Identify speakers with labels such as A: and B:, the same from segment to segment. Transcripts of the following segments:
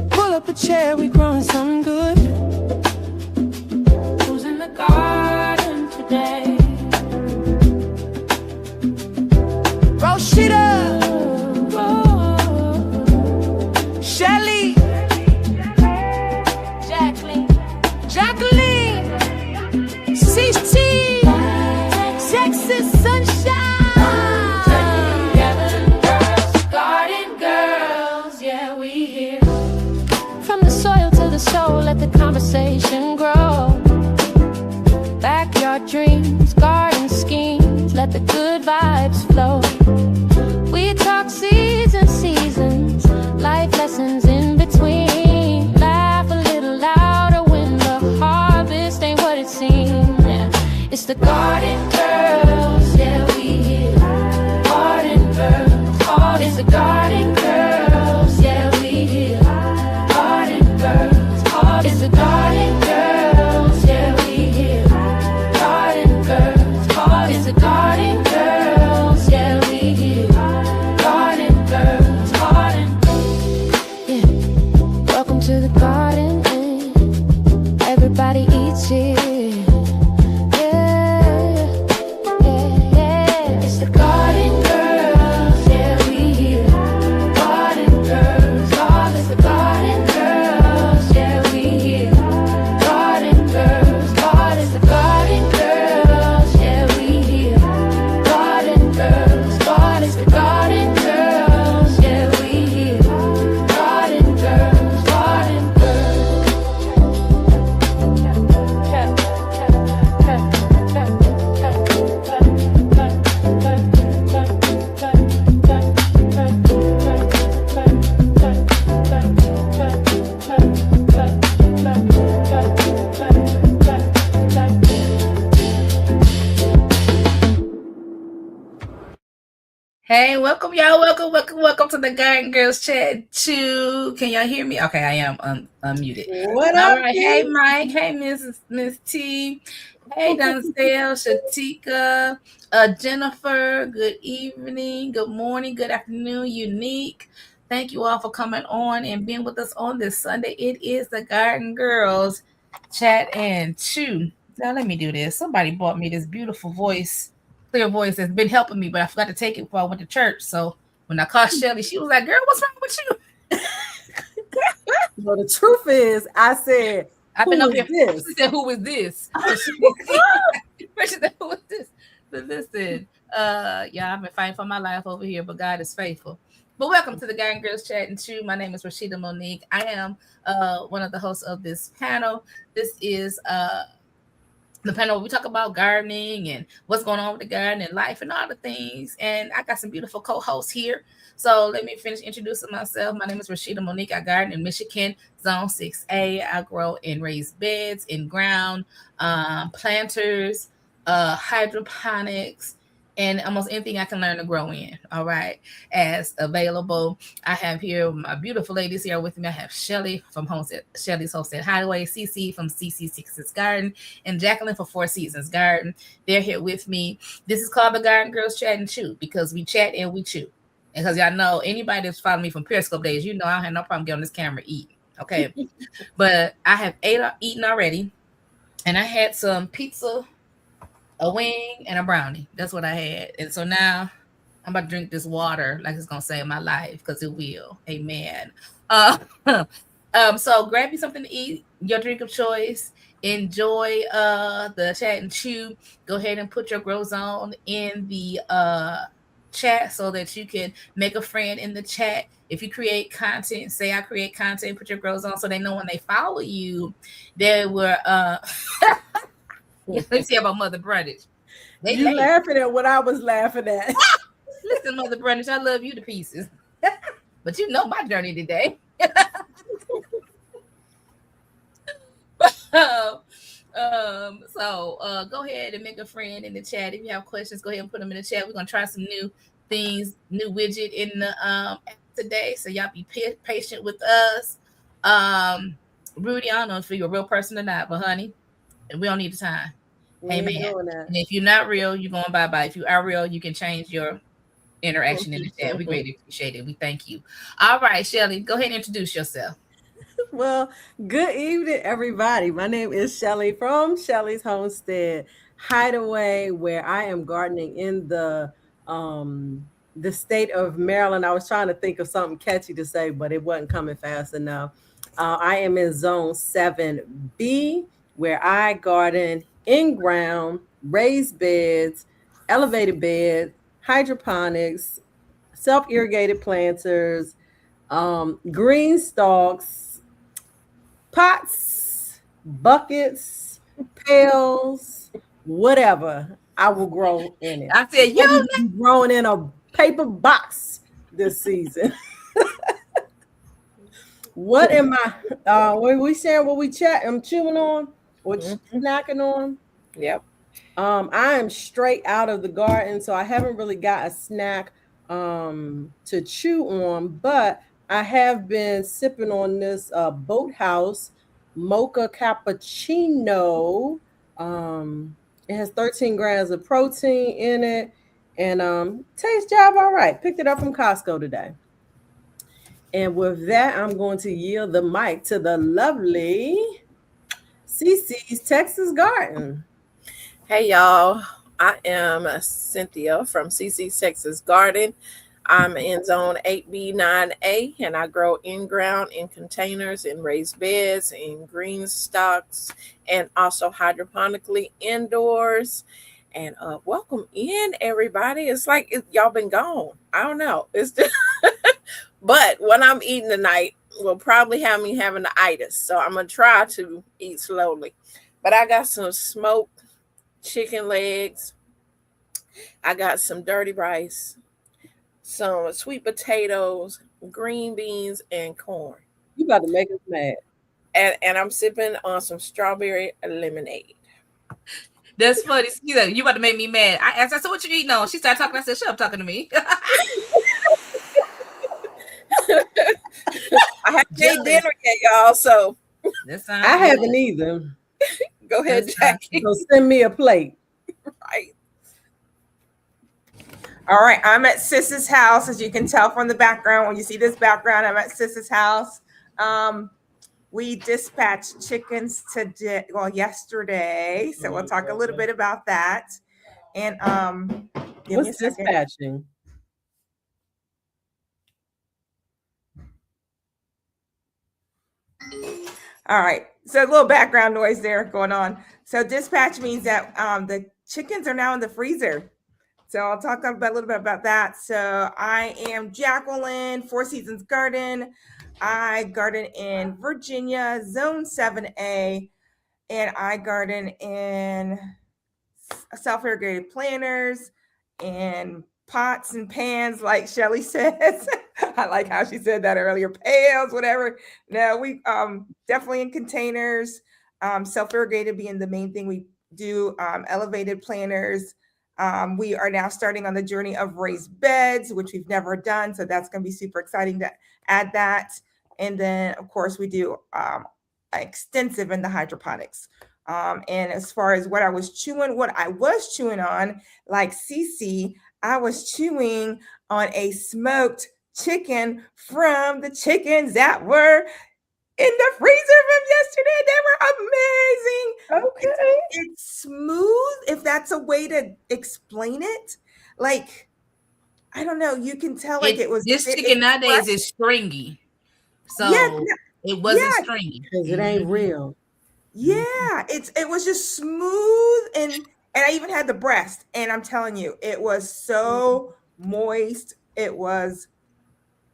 A: Pull up a chair, we growing something good. Who's in the garden today? Roscheeta, Shelly, Jacqueline, Cici, Texas sunshine. Garden girls, yeah, we here. From the soil to the soul, let the conversation grow. Backyard dreams, garden schemes, let the good vibes flow. We talk seasons, life lessons in between. Laugh a little louder when the harvest ain't what it seems. Yeah. It's the garden girls, yeah, we here. Garden girls, it's the garden girls, yeah, we here. Garden girls, it's the garden girls, yeah, we here. Garden girls, it's the garden girls, yeah, we here. Garden girls, yeah. Welcome to the garden, everybody eats here. It's the garden girls, yeah, we here. Garden girls, it's the garden girls, yeah, we here. Garden girls, it's the garden girls, yeah, we here. Garden girls, it's the garden girls, yeah, we here. Garden girls,
B: Hey, welcome y'all. Welcome to the Garden Girls Chat 2. Can y'all hear me? Okay, I am unmuted.
C: What
B: All
C: up?
B: right. Hey, Mike. Hey, Miss T. Hey, Dunsdale, Shatika, Jennifer. Good evening, good morning, good afternoon, Unique. Thank you all for coming on and being with us on this Sunday. It is the Garden Girls Chat and 2. Now let me do this. Somebody bought me this beautiful clear voice that's been helping me, but I forgot to take it before I went to church. So when I called Shelly, she was like, "Girl, what's wrong with you?"
C: Well, the truth is, I said,
B: I've been up here.
C: This?
B: She said, "Who is this?" She said, "Who is this?" But listen, yeah, I've been fighting for my life over here, but God is faithful. But welcome to the Garden Girls Chat and 2. My name is Roscheeta Monique. I am one of the hosts of this panel. This is the panel where we talk about gardening and what's going on with the garden and life and all the things. And I got some beautiful co-hosts here. So let me finish introducing myself. My name is Roscheeta Monique. I garden in Michigan, Zone 6A. I grow and raise beds in ground, planters, hydroponics, and almost anything I can learn to grow in, all right, as available. I have here my beautiful ladies here with me. I have Shelly from Shelly's Homestead Hideaway, Cici from CC Sixes Garden, and Jacqueline for Four Seasons Garden. They're here with me. This is called the Garden Girls Chat and Chew because we chat and we chew. And because y'all know, anybody that's following me from Periscope days, you know I don't have no problem getting on this camera eating, okay? But I have eaten already, and I had some pizza, a wing, and a brownie. That's what I had. And so now I'm about to drink this water like it's going to save my life because it will. Amen. So grab you something to eat, your drink of choice. Enjoy the chat and chew. Go ahead and put your grow zone in the chat so that you can make a friend in the chat. If you create content, say I create content, put your grow zone so they know when they follow you, they were let me see about Mother Brundige.
C: You laughing at what I was laughing at.
B: Listen, Mother Brundige, I love you to pieces. But you know my journey today. So go ahead and make a friend in the chat. If you have questions, go ahead and put them in the chat. We're going to try some new things, new widget in the app today. So y'all be patient with us. Rudy, I don't know if you're a real person or not, but honey, we don't need the time. Amen. And if you're not real, you're going bye-bye. If you are real, you can change your interaction in the chat. We greatly appreciate it. We thank you. All right, Shelly, go ahead and introduce yourself.
C: Well, good evening, everybody. My name is Shelly from Shelly's Homestead Hideaway, where I am gardening in the state of Maryland. I was trying to think of something catchy to say, but it wasn't coming fast enough. I am in Zone 7B, where I garden in ground, raised beds, elevated beds, hydroponics, self-irrigated planters, green stalks, pots, buckets, pails, whatever I will grow in it.
B: I said, yo,
C: growing in a paper box this season. What am I? What we saying? What we I'm chewing on? What snacking on?
D: Yep.
C: I am straight out of the garden, so I haven't really got a snack to chew on, but I have been sipping on this Boathouse mocha cappuccino. It has 13 grams of protein in it, and tastes job all right. Picked it up from Costco today. And with that, I'm going to yield the mic to the lovely Cici's Texas Garden.
D: Hey, y'all. I am Cynthia from Cici's Texas Garden. I'm in Zone 8B, 9A, and I grow in-ground in containers, in raised beds, in green stocks, and also hydroponically indoors. And welcome in, everybody. It's like y'all been gone. I don't know. It's just but what I'm eating tonight will probably have me having the itis. So I'm going to try to eat slowly. But I got some smoked chicken legs. I got some dirty rice, some sweet potatoes, green beans, and corn.
C: You about to make us mad.
D: And I'm sipping on some strawberry lemonade.
B: That's funny. You about to make me mad. I asked, I said, what you eating on? She started talking. I said, shut up talking to me.
D: I haven't had dinner yet, y'all, so
C: I haven't either.
D: Go ahead, Jackie.
C: So send me a plate.
D: Right.
E: All right, I'm at Sis's house, as you can tell from the background. When you see this background, I'm at Sis's house. We dispatched chickens yesterday, so we'll talk a little bit about that. And
C: what's dispatching?
E: All right, so a little background noise there going on. So dispatch means that the chickens are now in the freezer. So I'll talk a little bit about that. So I am Jacqueline, Four Seasons Garden. I garden in Virginia, Zone 7A, and I garden in self-irrigated planters and pots and pans, like Shelly says. I like how she said that earlier. Pails, whatever. No, we definitely in containers. Self-irrigated being the main thing we do. Elevated planters. We are now starting on the journey of raised beds, which we've never done. So that's going to be super exciting to add that. And then, of course, we do extensive in the hydroponics. And as far as what I was chewing on, like Cici, I was chewing on a smoked chicken from the chickens that were in the freezer from yesterday. They were amazing. Okay. It's smooth, if that's a way to explain it. Like, I don't know. You can tell it was.
B: This chicken nowadays is stringy. So yeah, it wasn't stringy.
C: Because it ain't real.
E: Yeah. It was just smooth. And I even had the breast. And I'm telling you, it was so moist. It was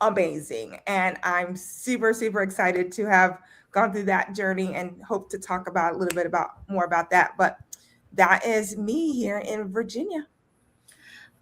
E: amazing. And I'm super, super excited to have gone through that journey and hope to talk about a little bit more about that. But that is me here in Virginia.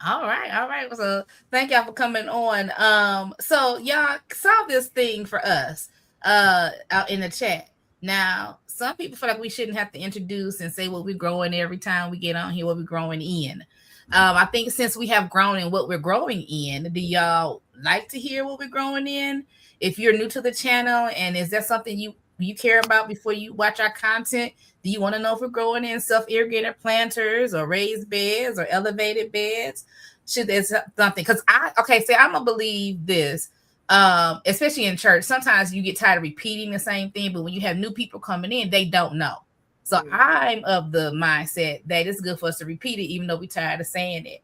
B: All right. So thank y'all for coming on. So y'all saw this thing for us out in the chat. Now, some people feel like we shouldn't have to introduce and say what we're growing every time we get on here, what we're growing in. I think since we have grown in what we're growing in, do y'all like to hear what we're growing in? If you're new to the channel and is that something you care about before you watch our content, Do you want to know if we're growing in self-irrigated planters or raised beds or elevated beds? Should there's something? Because I'm gonna believe this. Especially in church, sometimes you get tired of repeating the same thing, but when you have new people coming in, they don't know. So I'm of the mindset that it's good for us to repeat it, even though we're tired of saying it.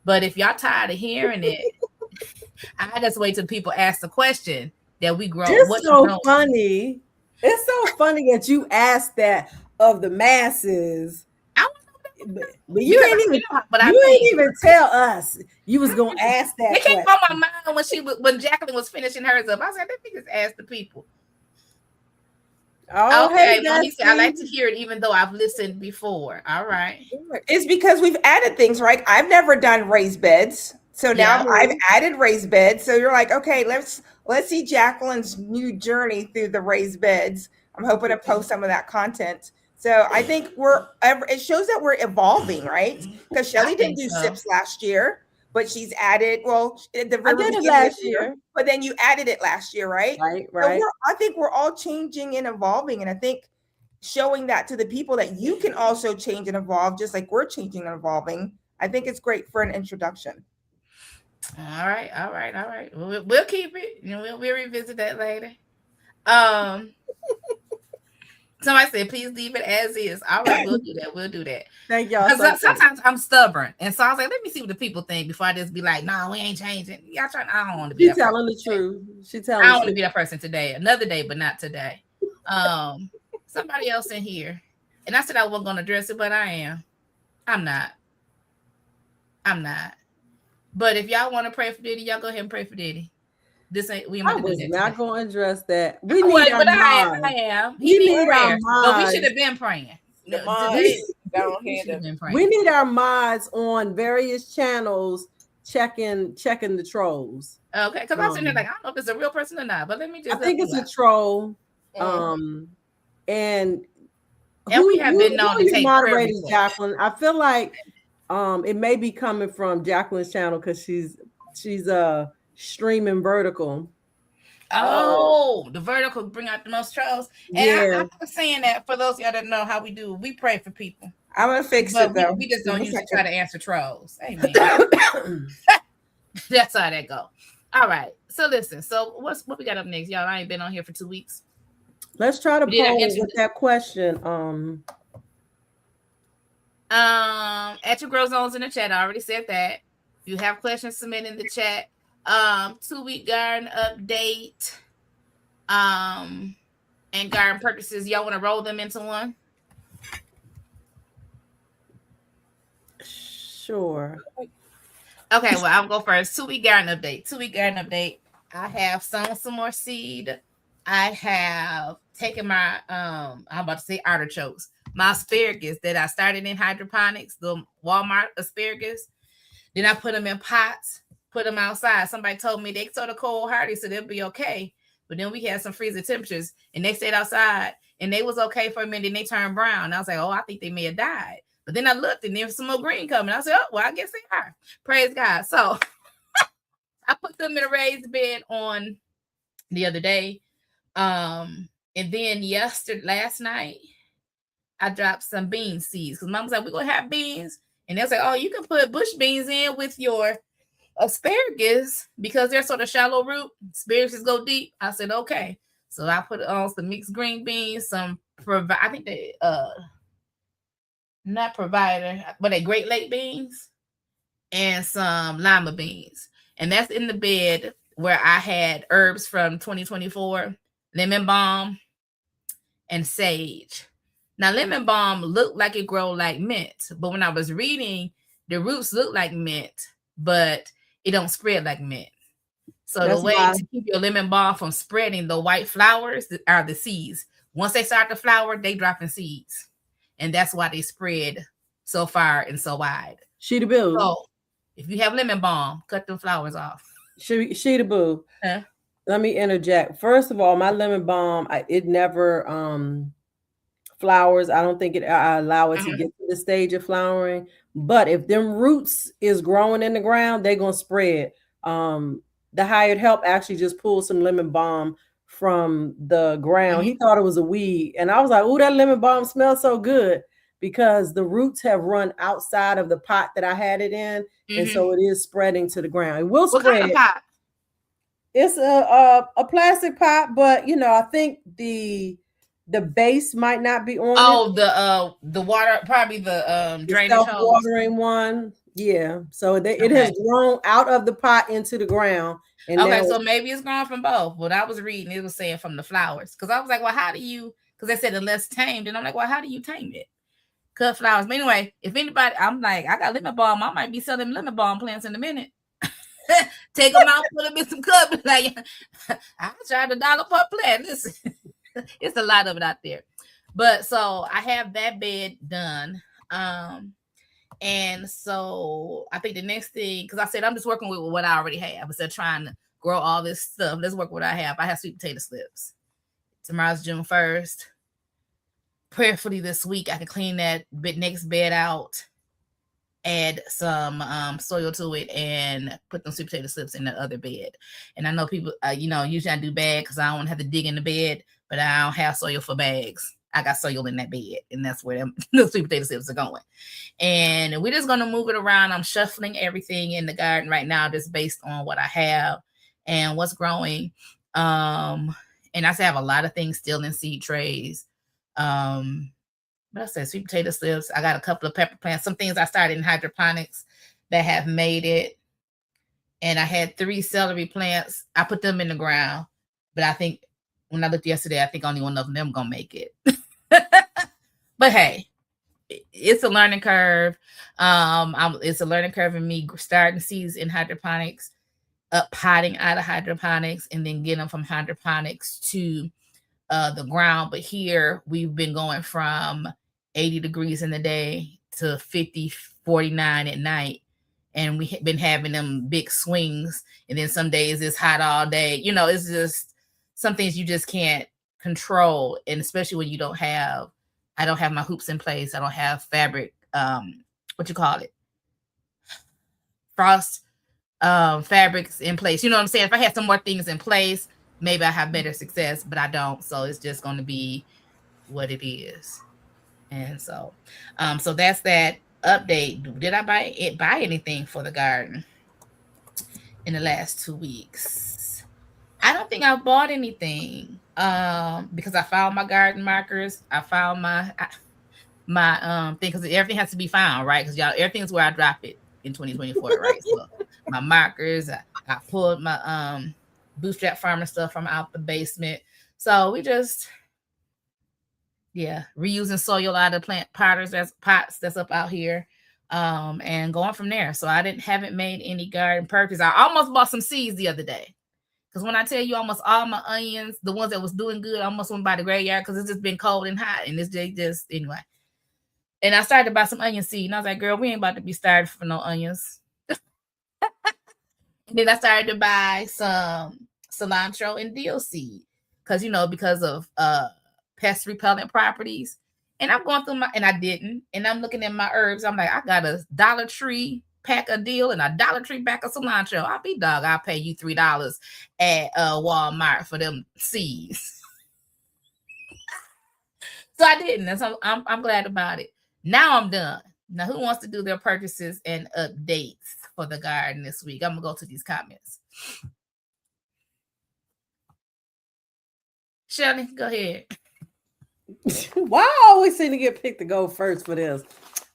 B: But if y'all tired of hearing it, I just wait till people ask the question that we grow.
C: It's so funny. It's so funny that you asked that of the masses. But you ain't even tell us you was gonna ask that.
B: It came on my mind when Jacqueline was finishing hers up. I said, let me just ask the people.
C: Oh,
B: okay, he said, I like to hear it even though I've listened before. All right.
E: It's because we've added things, right? I've never done raised beds. So now I've added raised beds. So you're like, okay, let's see Jacqueline's new journey through the raised beds. I'm hoping to post some of that content. So I think it shows that we're evolving, right? Because Shelly didn't do sips last year, but she's added, I did it last year, but then you added it last year, right?
C: Right.
E: So I think we're all changing and evolving. And I think showing that to the people that you can also change and evolve, just like we're changing and evolving, I think it's great for an introduction.
B: All right. We'll keep it. We'll revisit that later. Somebody said, please leave it as is. All right, we'll do that.
C: Thank y'all.
B: Sometimes I'm stubborn. And so I was like, let me see what the people think before I just be like, no, we ain't changing. I don't want to be
C: that person. Telling the truth. I
B: don't want to be that person today. Another day, but not today. Somebody else in here. And I said I wasn't going to address it, but I am. I'm not. But if y'all want to pray for Diddy, y'all go ahead and pray for Diddy.
C: I was not going to address that. We
B: need
C: our mods.
B: I am. We need our mods. But we should have been praying.
C: We need our mods on various channels checking the trolls.
B: Okay, because I was sitting there like, I don't know if it's a real person or not, but let me just.
C: I think it's a troll. And
B: we have been known to take
C: moderators, Jacqueline. I feel like it may be coming from Jacqueline's channel because she's streaming vertical.
B: Oh, the vertical bring out the most trolls. And I was saying that for those of y'all that know how we do, we pray for people.
E: I'm gonna fix it though.
B: We just don't usually try to answer trolls. Amen. That's how that go. All right. So listen. So what we got up next, y'all? I ain't been on here for 2 weeks.
C: Let's try to poll with that question.
B: At your Grow Zones in the chat. I already said that. If you have questions, submit in the chat. 2-week garden update. And garden purchases. Y'all want to roll them into one?
C: Sure.
B: Okay, well, I'll go first. 2-week garden update. I have sown some more seed. I have taken my I'm about to say artichokes. My asparagus that I started in hydroponics, the Walmart asparagus. Then I put them in pots, put them outside. Somebody told me they sort of cold hardy, so they'll be okay. But then we had some freezing temperatures, and they stayed outside, and they was okay for a minute. Then they turned brown. And I was like, oh, I think they may have died. But then I looked, and there was some more green coming. I said, oh, well, I guess they are. Praise God. So I put them in a raised bed on the other day. And then last night, I dropped some bean seeds because Mom was like, we're going to have beans. And they'll say, oh, you can put bush beans in with your asparagus because they're sort of shallow root. Asparagus go deep. I said, okay. So I put on some mixed green beans, I think they, not Provider, but they Great Lake beans and some lima beans. And that's in the bed where I had herbs from 2024, lemon balm and sage. Now, lemon balm looked like it grow like mint, but when I was reading, the roots look like mint, but it don't spread like mint. So that's the way to keep your lemon balm from spreading, the white flowers are the seeds. Once they start to flower, they drop in seeds. And that's why they spread so far and so wide.
C: Sheeta Boo.
B: So if you have lemon balm, cut them flowers off.
C: Sheeta Boo. Huh? Let me interject. First of all, my lemon balm, it never flowers. I don't think I allow it to get to the stage of flowering. But if them roots is growing in the ground, they're gonna spread. The Hired Help actually just pulled some lemon balm from the ground. He thought it was a weed. And I was like, oh, that lemon balm smells so good, because the roots have run outside of the pot that I had it in. And so it is spreading to the ground. It will spread.
B: What kind of pot?
C: It's a plastic pot, but you know, I think the base might not be on.
B: Oh, the water, probably the drainage
C: self-watering one. Yeah. So it has grown out of the pot into the ground. And
B: okay, so maybe it's grown from both. What I was reading, it was saying from the flowers. Because I was like, well, how do you, because they said the less tamed. And I'm like, well, how do you tame it? Cut flowers. But anyway, if anybody, I'm like, I got lemon balm. I might be selling lemon balm plants in a minute. Take them out, put them in some cups. Like, I tried $1 per plant. Listen, it's a lot of it out there. But so I have that bed done. And so I think the next thing, because I said I'm just working with what I already have instead of trying to grow all this stuff. Let's work with what I have. I have sweet potato slips. Tomorrow's June 1st. Prayerfully this week, I can clean that next bed out, add some soil to it, and put them sweet potato slips in the other bed. And I know people, usually I do bag because I don't want to have to dig in the bed, but I don't have soil for bags. I got soil in that bed, and that's where the sweet potato slips are going. And we're just going to move it around. I'm shuffling everything in the garden right now just based on what I have and what's growing. And I still have a lot of things still in seed trays. But I said sweet potato slips. I got a couple of pepper plants. Some things I started in hydroponics that have made it. And I had 3 celery plants. I put them in the ground. But I think when I looked yesterday, I think only one of them going to make it. But hey, it's a learning curve. It's a learning curve in me starting seeds in hydroponics, potting out of hydroponics, and then getting them from hydroponics to the ground. But here we've been going from 80 degrees in the day to 50, 49 at night. And we've been having them big swings. And then some days it's hot all day. It's just some things you just can't control. And especially when I don't have my hoops in place. I don't have fabric, frost fabrics in place. You know what I'm saying? If I had some more things in place, maybe I have better success, but I don't. So it's just going to be what it is. And so that's that update. Did I buy anything for the garden in the last 2 weeks? I don't think I bought anything because I found my garden markers. I found my thing, because everything has to be found, right? Because everything's where I drop it in 2024, right? So my markers, I pulled my bootstrap farmer stuff from out the basement. So we just reusing soil out of plant pots that's up out here, and going from there. So I haven't made any garden purchase. I almost bought some seeds the other day, because when I tell you almost all my onions, the ones that was doing good, I almost went by the graveyard because it's just been cold and hot, and it's just anyway. And I started to buy some onion seed, and I was like, girl, we ain't about to be starved for no onions. And then I started to buy some cilantro and dill seed because of pest repellent properties. And I'm going through and I didn't. And I'm looking at my herbs. I'm like, I got a Dollar Tree pack of dill and a Dollar Tree pack of cilantro. I'll pay you $3 at Walmart for them seeds. So I didn't. And so I'm glad about it. Now I'm done. Now, who wants to do their purchases and updates for the garden this week? I'm going to go to these comments. Shelley, go ahead.
C: Why I always seem to get picked to go first for this?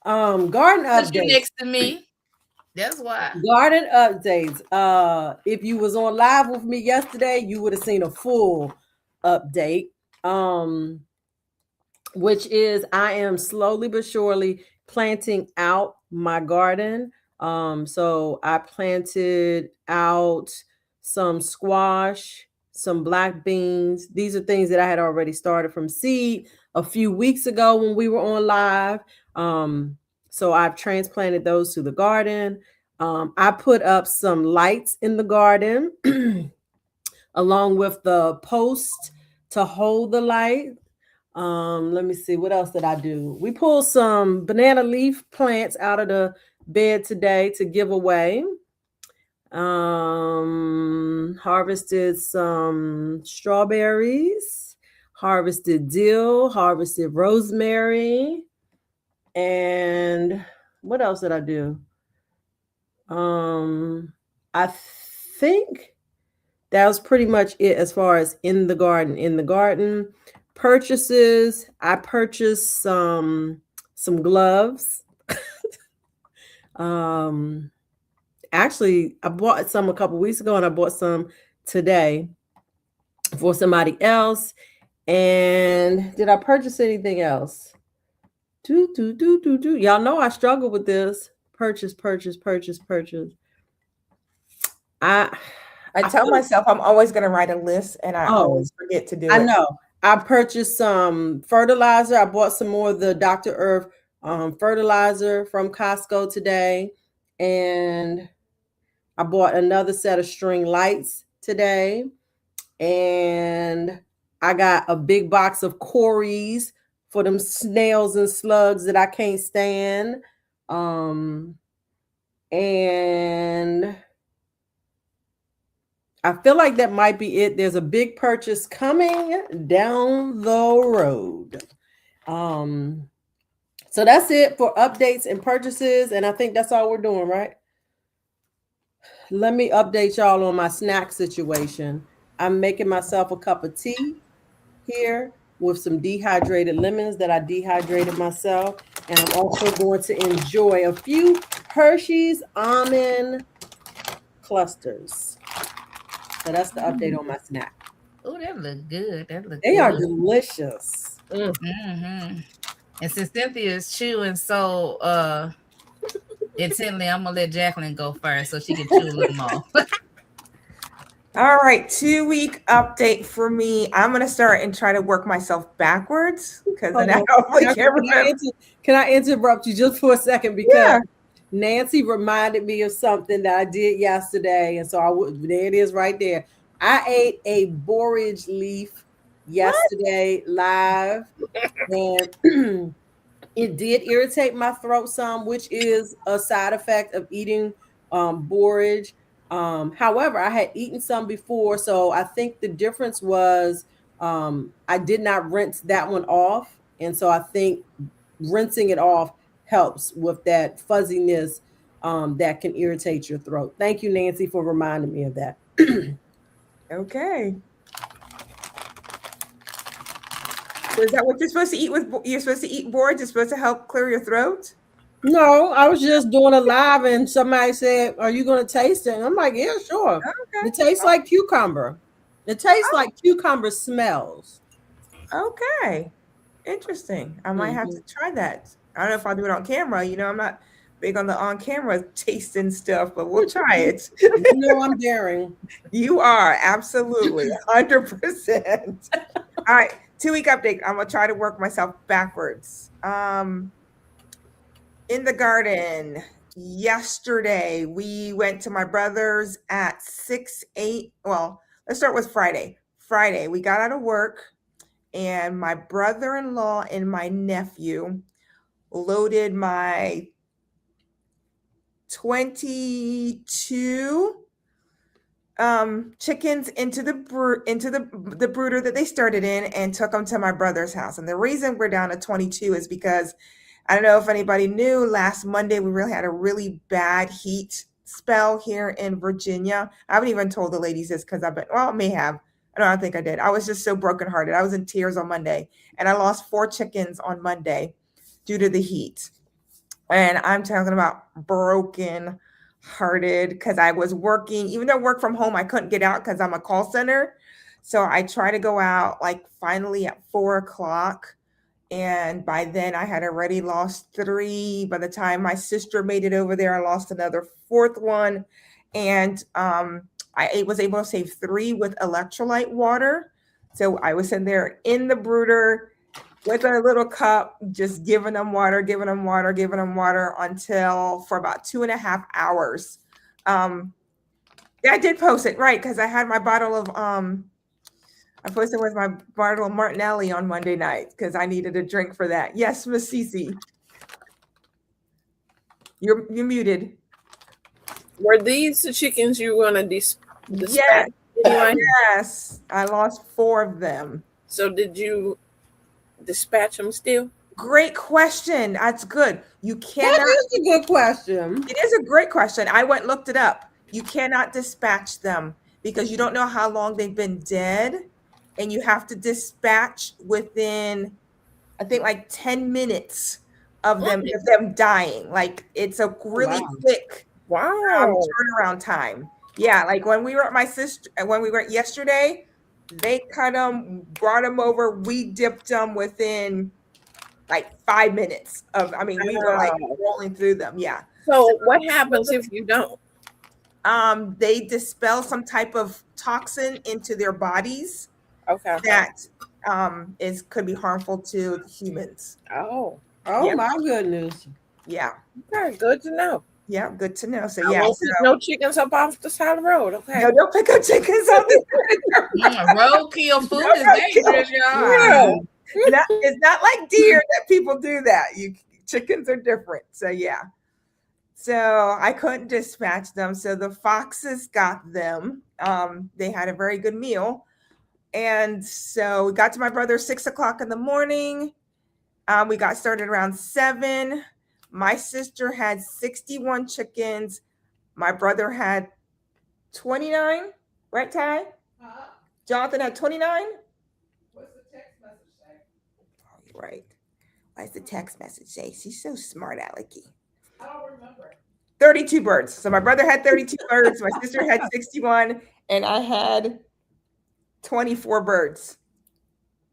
C: Garden updates.
B: You're next to me. That's why.
C: Garden updates. If you was on live with me yesterday, you would have seen a full update. Which is I am slowly but surely planting out my garden. So I planted out some squash, some black beans. These are things that I had already started from seed a few weeks ago when we were on live. So I've transplanted those to the garden. I put up some lights in the garden along with the post to hold the light. Let me see, what else did I do? We pulled some banana leaf plants out of the bed today to give away. Harvested some strawberries, harvested dill, harvested rosemary, and what else did I do? I think that was pretty much it as far as in the garden. In the garden, purchases. I purchased some gloves. Actually, I bought some a couple weeks ago, and I bought some today for somebody else. And did I purchase anything else? Y'all know I struggle with this. Purchase. I
E: tell myself I'm always going to write a list, and I always forget to do it.
C: I know. I purchased some fertilizer. I bought some more of the Dr. Earth fertilizer from Costco today. And I bought another set of string lights today. And I got a big box of Corys for them snails and slugs that I can't stand. And I feel like that might be it. There's a big purchase coming down the road. So that's it for updates and purchases. And I think that's all we're doing, right? Let me update y'all on my snack situation. I'm making myself a cup of tea here with some dehydrated lemons that I dehydrated myself. And I'm also going to enjoy a few Hershey's almond clusters. So that's the update on my snack.
B: Oh, that look good.
C: They are delicious.
B: Mm-hmm. And since Cynthia is chewing so intently, I'm gonna let Jacqueline go first so she can chew a little more.
E: All right, 2-week update for me. I'm gonna start and try to work myself backwards because then I hopefully can't remember.
C: Can I interrupt you just for a second? Because Nancy reminded me of something that I did yesterday, and so there it is right there. I ate a borage leaf yesterday live, and it did irritate my throat some, which is a side effect of eating borage. However, I had eaten some before, so I think the difference was I did not rinse that one off, and so I think rinsing it off helps with that fuzziness that can irritate your throat. Thank you, Nancy, for reminding me of that.
E: Okay. So is that what you're supposed to eat you're supposed to eat borage? It's supposed to help clear your throat?
C: No, I was just doing a live and somebody said, "Are you going to taste it?" And I'm like, "Yeah, sure." Okay. It tastes like cucumber. It tastes like cucumber smells.
E: Okay. Interesting. I might have to try that. I don't know if I'll do it on camera. You know, I'm not big on the on-camera tasting stuff, but we'll try it.
C: You know I'm daring.
E: You are, absolutely, 100%. All right, 2-week update. I'm going to try to work myself backwards. In the garden, yesterday, we went to my brother's at 6-8. Well, let's start with Friday. Friday, we got out of work, and my brother-in-law and my nephew loaded my 22 chickens into the brooder that they started in and took them to my brother's house. And the reason we're down to 22 is because I don't know if anybody knew, last Monday we really had a really bad heat spell here in Virginia. I haven't even told the ladies this because I may have. I don't think I did. I was just so brokenhearted. I was in tears on Monday, and I lost 4 chickens on Monday due to the heat. And I'm talking about broken hearted because I was working, even though I work from home, I couldn't get out because I'm a call center. So I try to go out like finally at 4:00. And by then I had already lost 3. By the time my sister made it over there, I lost another 4th one. And I was able to save 3 with electrolyte water. So I was in there in the brooder with a little cup, just giving them water until for about 2.5 hours. I did post it, right, because I had my bottle of I posted with my bottle of Martinelli on Monday night because I needed a drink for that. Yes, Miss Cici. You're muted.
D: Were these the chickens you were going to dispatch?
E: Yes.
D: Anyway?
E: Yes. I lost 4 of them.
D: So did you dispatch them still?
E: Great question. That's good. You cannot.
C: That is a good question.
E: It is a great question. I went and looked it up. You cannot dispatch them because you don't know how long they've been dead, and you have to dispatch within, I think, like 10 minutes of them dying. Like it's a really quick turnaround time. Yeah, like when we were at my sister, when we went yesterday, they cut them, brought them over. We dipped them within like 5 minutes of. I mean, we were like rolling through them. Yeah.
D: So what happens if you don't?
E: They dispel some type of toxin into their bodies.
D: Okay.
E: That could be harmful to humans.
D: Oh,
C: my goodness.
E: Yeah.
D: Okay, good to know.
E: Yeah, good to know. So
D: I
E: yeah,
D: won't pick no chickens up off the side of the road. Okay.
E: No, don't pick up chickens off the
B: roadkill food is dangerous, y'all.
E: Yeah. It's not like deer that people do that. Chickens are different. So yeah. So I couldn't dispatch them. So the foxes got them. They had a very good meal. And so we got to my brother 6 o'clock in the morning. We got started around 7. My sister had 61 chickens. My brother had 29. Right, Ty? Jonathan had 29. What's the text message say? Oh, you're right. What's the text message say? She's so smart, Alecky. I don't remember. 32 birds. So my brother had 32 birds. My sister had 61. And I had 24 birds.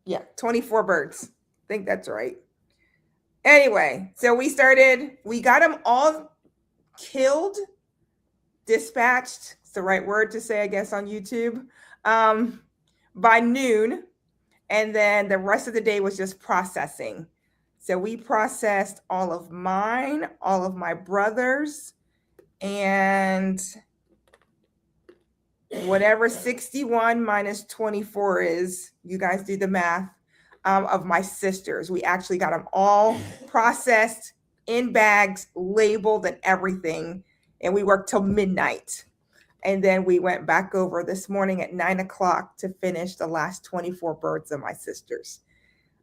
E: Yeah, 24 birds. I think that's right. Anyway, so we got them all killed, dispatched. It's the right word to say, I guess, on YouTube, by noon. And then the rest of the day was just processing. So we processed all of mine, all of my brothers, and whatever 61 minus 24 is, you guys do the math, of my sisters. We actually got them all processed in bags, labeled and everything. And we worked till midnight. And then we went back over this morning at 9 o'clock to finish the last 24 birds of my sisters.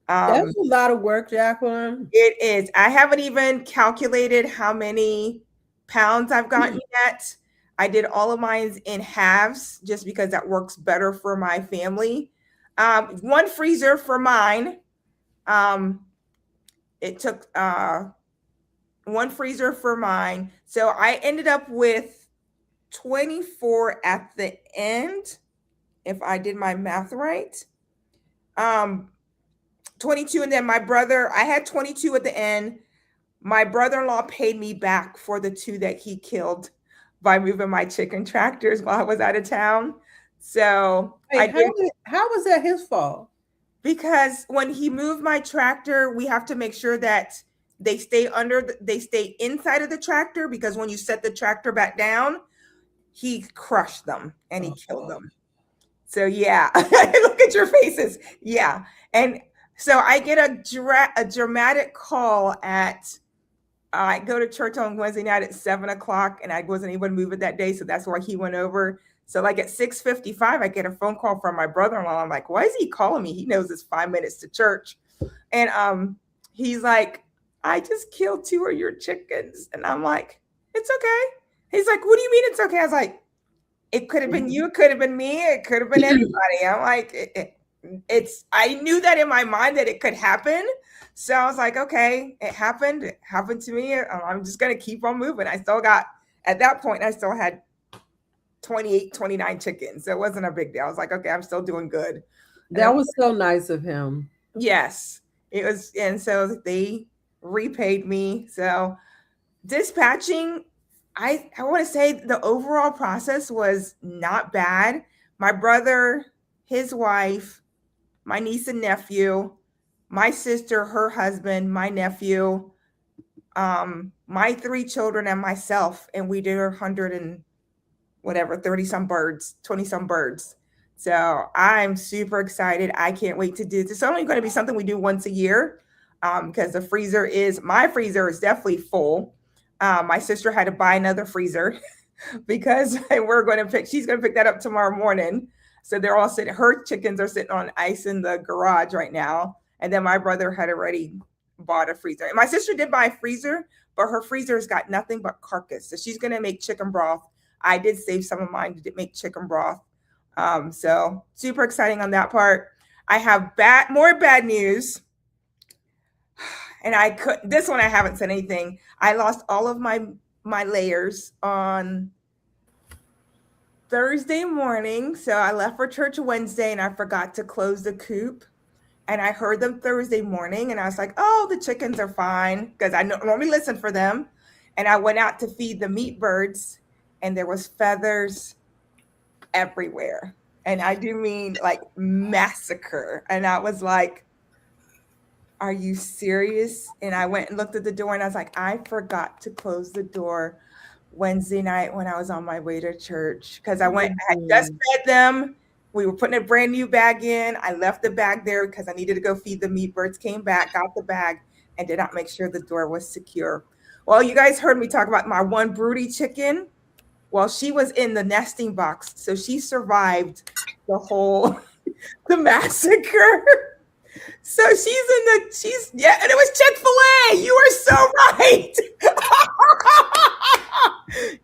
C: That's a lot of work, Jacqueline.
E: It is. I haven't even calculated how many pounds I've gotten yet. I did all of mine in halves just because that works better for my family. One freezer for mine. It took one freezer for mine. So I ended up with 24 at the end, if I did my math right. 22, and then my brother, I had 22 at the end. My brother-in-law paid me back for the 2 that he killed by moving my chicken tractors while I was out of town. So
C: how was that his fault?
E: Because when he moved my tractor, we have to make sure that they stay inside of the tractor, because when you set the tractor back down, he crushed them and he killed them. So yeah, look at your faces. Yeah. And so I get a dramatic call I go to church on Wednesday night at 7 o'clock, and I wasn't able to move it that day. So that's why he went over. So like at 6:55, I get a phone call from my brother-in-law. I'm like, why is he calling me? He knows it's 5 minutes to church. And he's like, I just killed 2 of your chickens. And I'm like, it's okay. He's like, what do you mean it's okay? I was like, it could have been you. It could have been me. It could have been anybody. I'm like, I knew that in my mind that it could happen. So I was like, okay, it happened. It happened to me. I'm just going to keep on moving. At that point, I still had 28, 29 chickens. So it wasn't a big deal. I was like, okay, I'm still doing good.
C: That was so nice of him.
E: Yes, it was. And so they repaid me. So dispatching, I want to say the overall process was not bad. My brother, his wife, my niece and nephew, my sister, her husband, my nephew, my 3 children and myself, and we did 30 some birds, 20 some birds. So I'm super excited. I can't wait to do this. It's only going to be something we do once a year, because my freezer is definitely full. My sister had to buy another freezer because she's going to pick that up tomorrow morning. So they're all sitting, her chickens are sitting on ice in the garage right now. And then my brother had already bought a freezer. And my sister did buy a freezer, but her freezer's got nothing but carcass. So she's going to make chicken broth. I did save some of mine to make chicken broth. So super exciting on that part. I have more bad news. And this one I haven't said anything. I lost all of my layers on Thursday morning. So I left for church Wednesday and I forgot to close the coop. And I heard them Thursday morning and I was like, oh, the chickens are fine, because I normally listen for them. And I went out to feed the meat birds and there was feathers everywhere. And I do mean like massacre. And I was like, are you serious? And I went and looked at the door and I was like, I forgot to close the door Wednesday night when I was on my way to church, because I had just fed them. We were putting a brand new bag in. I left the bag there because I needed to go feed the meat birds, came back, got the bag, and did not make sure the door was secure. Well, you guys heard me talk about my one broody chicken. Well, she was in the nesting box, so she survived the massacre. So and it was Chick-fil-A. You are so right.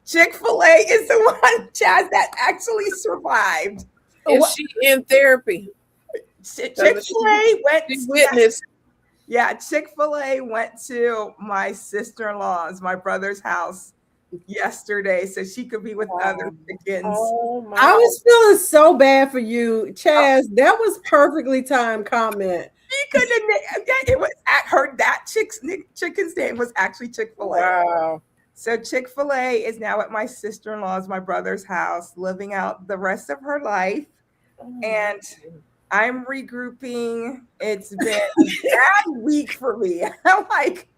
E: Chick-fil-A is the one, Chaz, that actually survived.
D: Is she in therapy?
E: Chick-fil-A went
D: to witness.
E: Yeah, Chick-fil-A went to my sister-in-law's, my brother's house yesterday, so she could be with other chickens.
D: Oh my!
C: I was feeling so bad for you, Chaz. That was perfectly timed comment.
E: She couldn't. It was at her. That chicken's name was actually Chick-fil-A.
D: Wow.
E: So Chick-fil-A is now at my sister-in-law's, my brother's house, living out the rest of her life. And I'm regrouping. It's been a bad week for me. I'm like,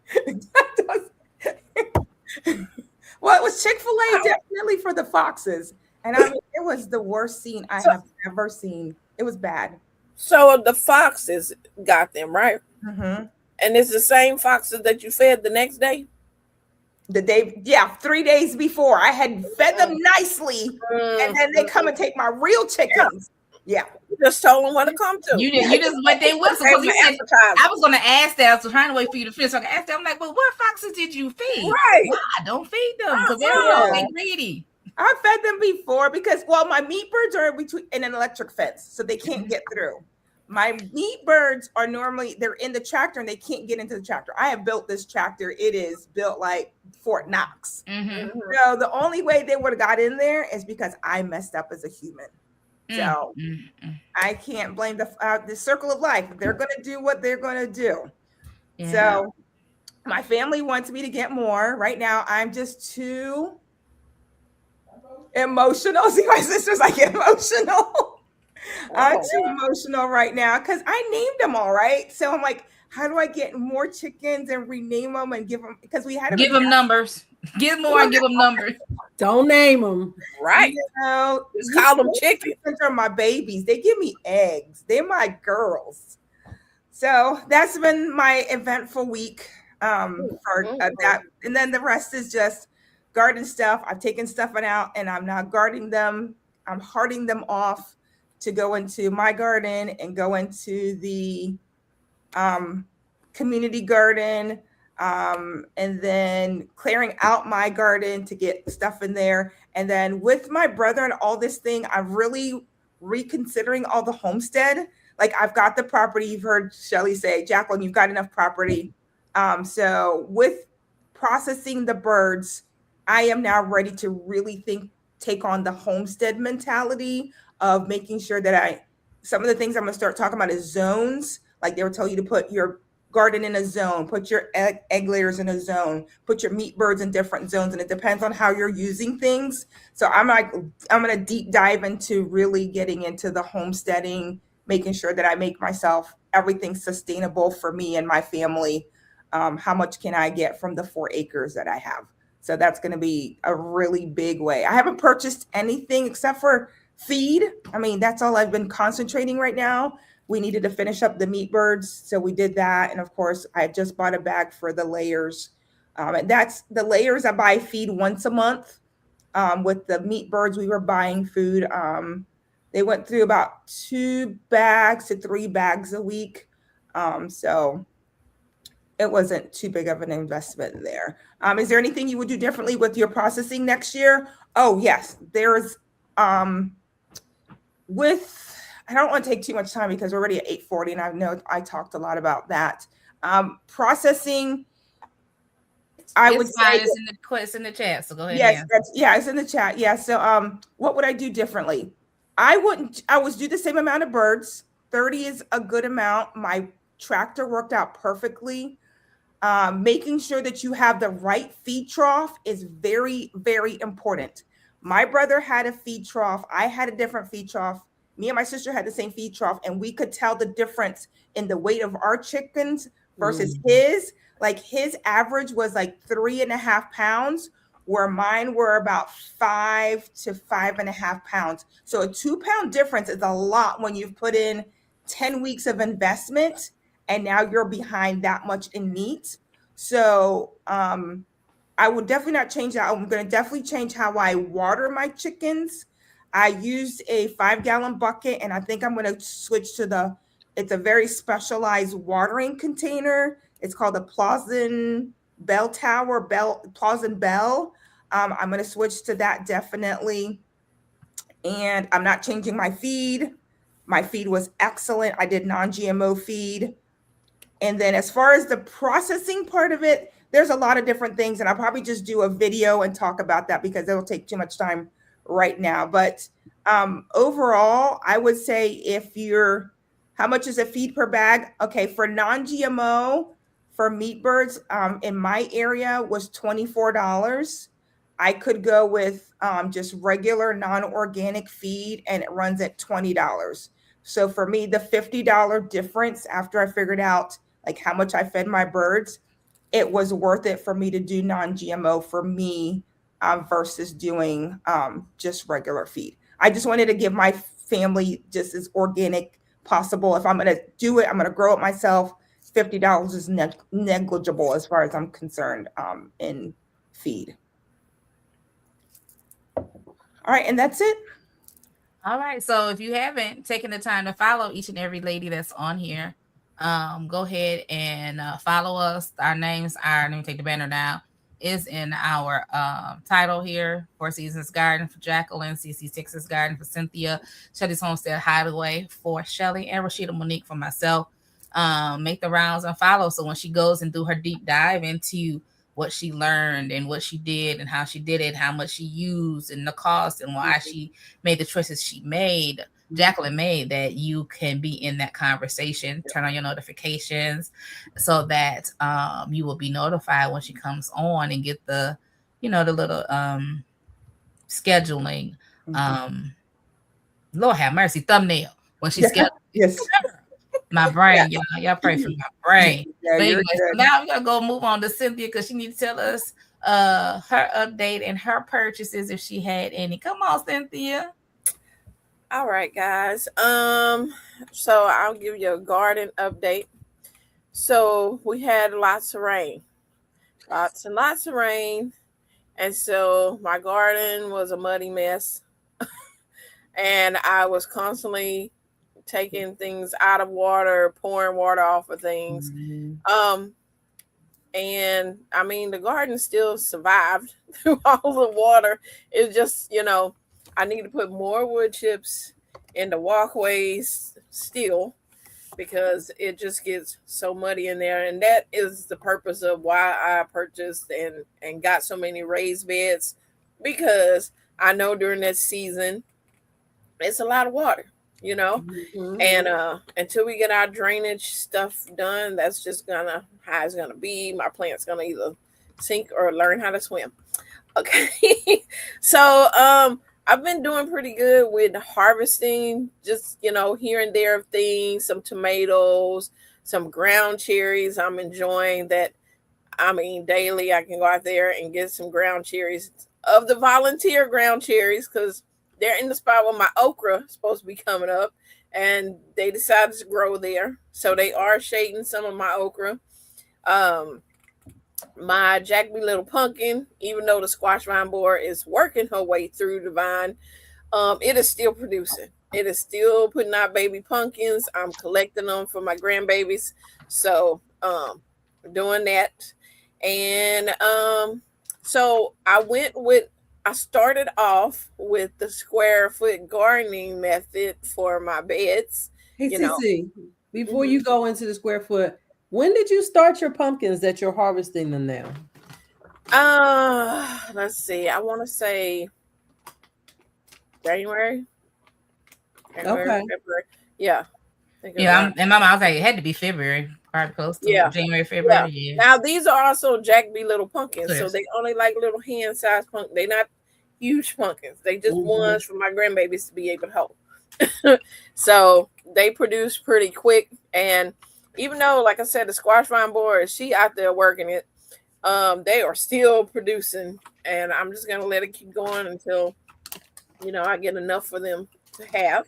E: well, it was Chick-fil-A definitely for the foxes. And I mean, it was the worst scene I have ever seen. It was bad.
D: So the foxes got them, right?
E: Mm-hmm.
D: And it's the same foxes that you fed the next day?
E: 3 days before. I had fed them nicely, and then they come and take my real chickens. Yeah.
D: You just told them what to come to.
B: You just went there with them. I was going to ask that. I was trying to wait for you to finish. So I can ask them. I'm like, well, what foxes did you feed?
D: Right.
B: I don't feed them because they're greedy.
E: I fed them before because, well, my meat birds are in an electric fence, so they can't get through. My meat birds are normally, they're in the tractor and they can't get into the tractor. I have built this tractor. It is built like Fort Knox.
B: Mm-hmm.
E: So the only way they would have got in there is because I messed up as a human. So I can't blame the circle of life. They're going to do what they're going to do. Yeah. So my family wants me to get more. Right now, I'm just too emotional. See, my sister's like emotional. I'm too emotional right now because I named them all, right? So I'm like, how do I get more chickens and rename them and give them, because we had to
B: give them numbers. Give more and give them numbers.
C: Don't name them.
D: Right.
E: You know,
D: just call them chickens.
E: Are my babies. They give me eggs. They're my girls. So that's been my eventful week for that. And then the rest is just garden stuff. I've taken stuff out and I'm now guarding them. I'm hearting them off to go into my garden and go into the community garden, and then clearing out my garden to get stuff in there. And then with my brother and all this thing, I'm really reconsidering all the homestead. Like I've got the property. You've heard Shelly say, Jacqueline, you've got enough property. So with processing the birds, I am now ready to really take on the homestead mentality of making sure that some of the things I'm going to start talking about is zones. Like they will tell you to put your garden in a zone, put your egg layers in a zone, put your meat birds in different zones. And it depends on how you're using things. So I'm going to deep dive into really getting into the homesteading, making sure that I make myself everything sustainable for me and my family. How much can I get from the 4 acres that I have? So that's going to be a really big way. I haven't purchased anything except for feed. I mean, that's all I've been concentrating right now. We needed to finish up the meat birds, so we did that. And of course, I just bought a bag for the layers. And that's the layers. I buy feed once a month. with the meat birds, we were buying food. They went through about 2 bags to 3 bags a week. So it wasn't too big of an investment there. Is there anything you would do differently with your processing next year? Oh, yes. There's I don't want to take too much time because we're already at 8:40, and I know I talked a lot about that. Processing, I would say
B: it's in the chat. So go ahead.
E: Yes, it's in the chat. Yeah. So what would I do differently? I would do the same amount of birds. 30 is a good amount. My tractor worked out perfectly. Making sure that you have the right feed trough is very, very important. My brother had a feed trough. I had a different feed trough. Me and my sister had the same feed trough, and we could tell the difference in the weight of our chickens versus his. Like his average was like 3.5 pounds, where mine were about 5 to 5.5 pounds. So a 2-pound difference is a lot when you've put in 10 weeks of investment and now you're behind that much in meat. So I would definitely not change that. I'm going to definitely change how I water my chickens. I used a 5-gallon bucket, and I think I'm going to switch to it's a very specialized watering container. It's called the Plausen Bell Tower, Plausen Bell. I'm going to switch to that definitely. And I'm not changing my feed. My feed was excellent. I did non-GMO feed. And then as far as the processing part of it, there's a lot of different things. And I'll probably just do a video and talk about that because it'll take too much time right now. But overall, I would say how much is a feed per bag? Okay, for non-GMO, for meat birds in my area was $24. I could go with just regular non-organic feed, and it runs at $20. So for me, the $50 difference after I figured out like how much I fed my birds, it was worth it for me to do non-GMO for me versus doing just regular feed. I just wanted to give my family just as organic possible. If I'm going to do it, I'm going to grow it myself. $50 is negligible as far as I'm concerned in feed. All right, and that's it.
B: All right. So if you haven't taken the time to follow each and every lady that's on here, go ahead and follow us. Our names are, let me take the banner down, is in our title here. Four Seasons Garden for Jacqueline, Cici Texas Garden for Cynthia, Shelly's Homestead Hideaway for Shelly, and Roscheeta Monique for myself. Make the rounds and follow. So when she goes and do her deep dive into what she learned and what she did and how she did it, how much she used and the cost and why she made the choices she made, Jacqueline made, that you can be in that conversation. Turn on your notifications so that you will be notified when she comes on and get the, the little scheduling. Lord have mercy, thumbnail when she's scheduled.
E: Yes.
B: My brain, y'all pray for my brain. Yeah, but anyway, so now we're gonna go move on to Cynthia because she needs to tell us her update and her purchases if she had any. Come on, Cynthia.
D: All right, guys. So I'll give you a garden update. So we had lots of rain, lots and lots of rain, and so my garden was a muddy mess, and I was constantly taking things out of water, pouring water off of things. And I mean, the garden still survived through all the water. It's just, I need to put more wood chips in the walkways still because it just gets so muddy in there. And that is the purpose of why I purchased and got so many raised beds, because I know during this season, it's a lot of water. And until we get our drainage stuff done, that's just how it's gonna be. My plant's gonna either sink or learn how to swim. Okay. So I've been doing pretty good with harvesting, just here and there of things, some tomatoes, some ground cherries. I'm enjoying that. I mean, daily I can go out there and get some ground cherries, of the volunteer ground cherries, because they're in the spot where my okra is supposed to be coming up, and they decided to grow there. So they are shading some of my okra. My Jack B. Little pumpkin, even though the squash vine borer is working her way through the vine, it is still producing. It is still putting out baby pumpkins. I'm collecting them for my grandbabies. So doing that. And so I started off with the square foot gardening method for my beds.
C: Hey,
D: You know.
C: Cici, before you go into the square foot, when did you start your pumpkins that you're harvesting them now?
D: Let's see. I want to say January,
C: Okay.
D: February. Yeah.
B: Yeah, and my mom was like, it had to be February, probably close to January, February. Yeah.
D: Now these are also Jack B. Little pumpkins,
B: Yes.
D: so they only like little hand-sized pumpkins. They're not huge pumpkins. They just ones for my grandbabies to be able to hold. So they produce pretty quick, and even though, like I said, the squash vine borer, she out there working it, they are still producing, and I'm just gonna let it keep going until I get enough for them to have.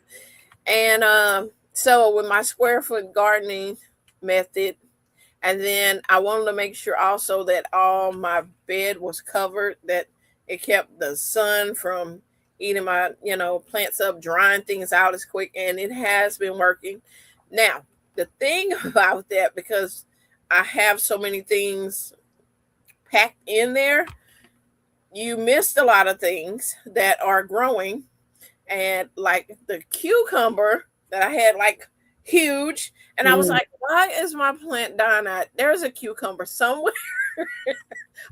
D: And so with my square foot gardening method, and then I wanted to make sure also that all my bed was covered, that it kept the sun from eating my plants up, drying things out as quick, and it has been working. Now the thing about that, because I have so many things packed in there, you missed a lot of things that are growing. And like the cucumber that I had, like, huge, and I was like, why is my plant dying out? There's a cucumber somewhere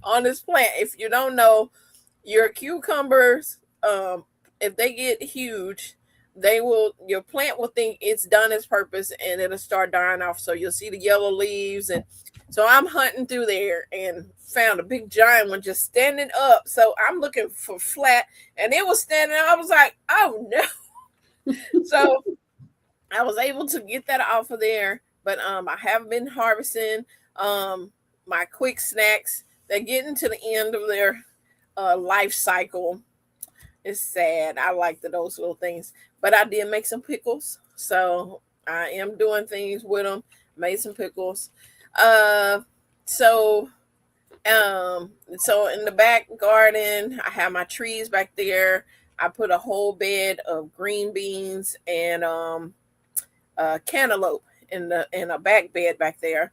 D: on this plant. If you don't know, your cucumbers, if they get huge, your plant will think it's done its purpose, and it'll start dying off. So you'll see the yellow leaves. And so I'm hunting through there and found a big giant one just standing up. So I'm looking for flat, and it was standing up. I was like, oh no. So I was able to get that off of there. But I have been harvesting my quick snacks. They're getting to the end of their life cycle. It's sad. I like those little things. But I did make some pickles. So I am doing things with them. Made some pickles. So in the back garden, I have my trees back there. I put a whole bed of green beans and cantaloupe in a back bed back there.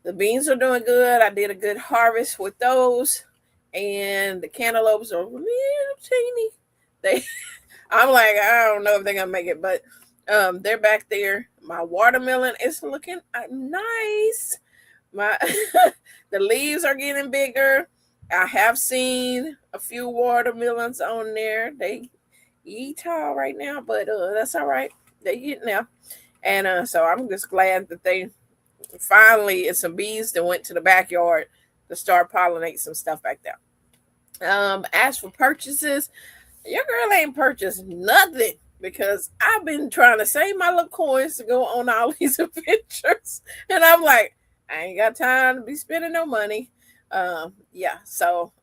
D: The beans are doing good. I did a good harvest with those, and the cantaloupes are little teeny. I'm like, I don't know if they're gonna make it, but they're back there. My watermelon is looking nice. The leaves are getting bigger. I have seen a few watermelons on there. They eat tall right now, but that's all right. They get now. And so I'm just glad that they finally, it's some bees that went to the backyard to start pollinating some stuff back there. As for purchases, your girl ain't purchased nothing, because I've been trying to save my little coins to go on all these adventures. And I'm like, I ain't got time to be spending no money. So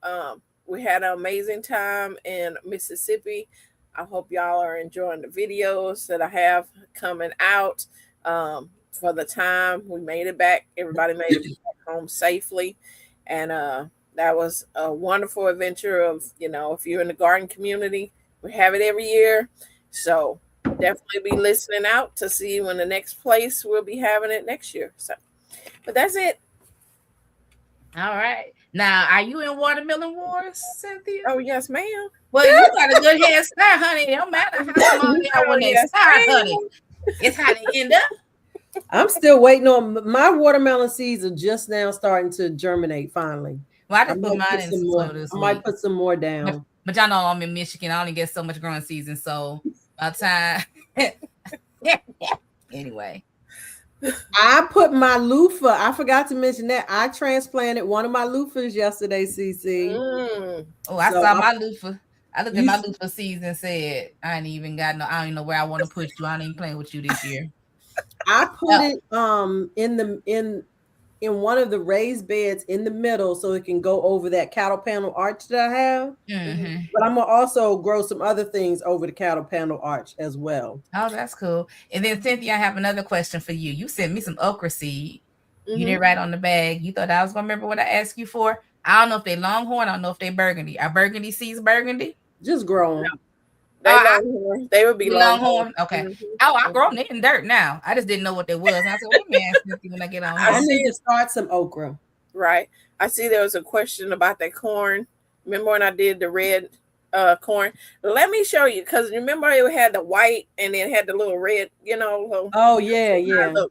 D: we had an amazing time in Mississippi. I hope y'all are enjoying the videos that I have coming out. For the time we made it back, everybody made it back home safely. And that was a wonderful adventure of, if you're in the garden community, we have it every year. So definitely be listening out to see when the next place we'll be having it next year. So, but that's it.
B: All right. Now, are you in Watermelon Wars, Cynthia?
D: Oh, yes, ma'am.
B: Well, you got a good head start, honey. It don't matter how long you got when they start, honey. It's how they end up.
C: I'm still waiting on my watermelon seeds are just now starting to germinate finally.
B: Well, I just put mine in some more this
C: week. I might put some more down.
B: But y'all know I'm in Michigan. I only get so much growing season. So by the time anyway.
C: I put my loofah. I forgot to mention that. I transplanted one of my loofahs yesterday, Cici.
B: Oh, I saw my loofah. I looked at my loofah seeds and said, I don't even know where I want to put you. I ain't even playing with you this year.
C: I put it in one of the raised beds in the middle so it can go over that cattle panel arch that I have. Mm-hmm. But I'm gonna also grow some other things over the cattle panel arch as well.
B: Oh, that's cool. And then Cynthia, I have another question for you. You sent me some okra seed. You didn't write on the bag. You thought I was gonna remember what I asked you for. I don't know if they Longhorn. I don't know if they Burgundy. Are Burgundy seeds Burgundy?
C: Just grow them.
D: They Longhorn. They would be Longhorn.
B: Okay. Oh, I grow them in dirt now. I just didn't know what they was. And I said, let me ask Cynthia when I get on.
C: I need to start some okra.
D: Right. I see there was a question about that corn. Remember when I did the red corn? Let me show you, because remember it had the white and then had the little red, little,
C: oh yeah.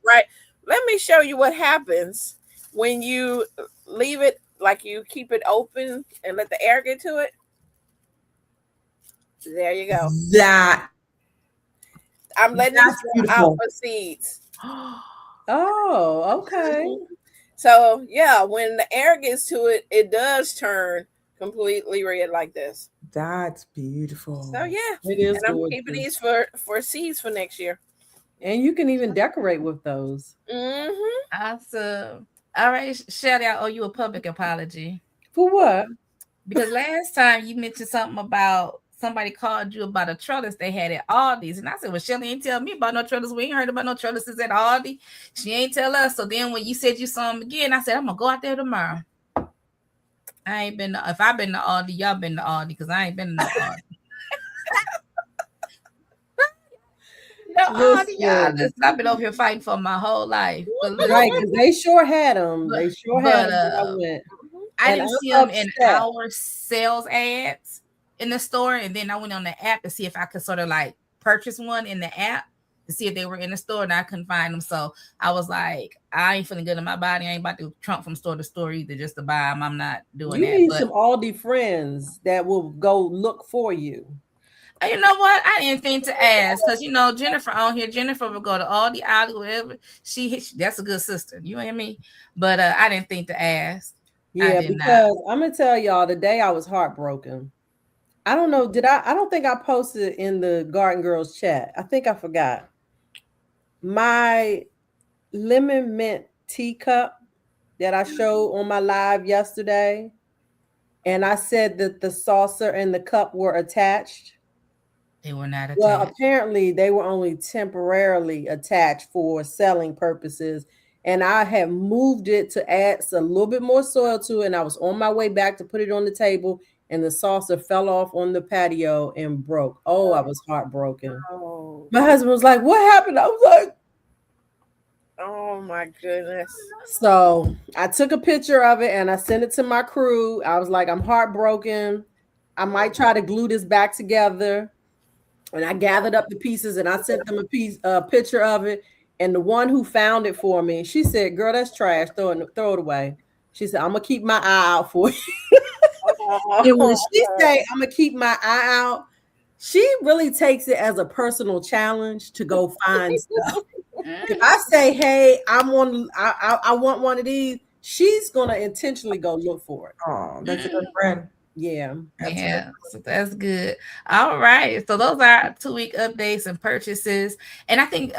D: Right. Let me show you what happens when you leave it, like you keep it open and let the air get to it. There you go. I'm letting this out for seeds.
C: Oh, okay.
D: So yeah, when the air gets to it, it does turn completely red like this.
E: That's beautiful.
D: So yeah,
C: it is.
D: And I'm keeping these for seeds for next year.
C: And you can even decorate with those.
B: Awesome. All right, Shelly, I owe you a public apology.
C: For what?
B: Because last time you mentioned something about somebody called you about a trellis they had at Aldi's. And I said, well, Shelly ain't tell me about no trellis. We ain't heard about no trellises at Aldi. She ain't tell us. So then when you said you saw them again, I said, I'm going to go out there tomorrow. I ain't been, if I've been to Aldi, y'all been to Aldi, because I ain't been to Aldi. I've been over here fighting for my whole life.
C: Right, because they sure had them. They sure had them.
B: I didn't see them in our sales ads in the store, and then I went on the app to see if I could sort of like purchase one in the app to see if they were in the store, and I couldn't find them. So I was like, I ain't feeling good in my body. I ain't about to trump from store to store either just to buy them. I'm not doing that.
C: You need some Aldi friends that will go look for you.
B: You know what? I didn't think to ask, because Jennifer on here. Jennifer would go to Aldi, whatever. That's a good sister. You and me. But I didn't think to ask.
C: Yeah, because I'm gonna tell y'all, the day I was heartbroken. I don't know. I don't think I posted in the Garden Girls chat. I think I forgot. My lemon mint teacup that I showed on my live yesterday, and I said that the saucer and the cup were attached.
B: They were not attached.
C: Well, apparently they were only temporarily attached for selling purposes. And I had moved it to add a little bit more soil to it. And I was on my way back to put it on the table. And the saucer fell off on the patio and broke. Oh, I was heartbroken.
D: Oh.
C: My husband was like, what happened? I was like,
D: oh my goodness.
C: So I took a picture of it and I sent it to my crew. I was like, I'm heartbroken. I might try to glue this back together. And I gathered up the pieces and I sent them a picture of it. And the one who found it for me, she said, girl, that's trash. Throw it away. She said, I'm going to keep my eye out for you. And when she say, I'm going to keep my eye out, she really takes it as a personal challenge to go find stuff. If I say, hey, I want one of these, she's going to intentionally go look for it.
E: Oh, that's a good friend.
C: Yeah.
B: So that's good. All right. So those are 2-week updates and purchases. And I think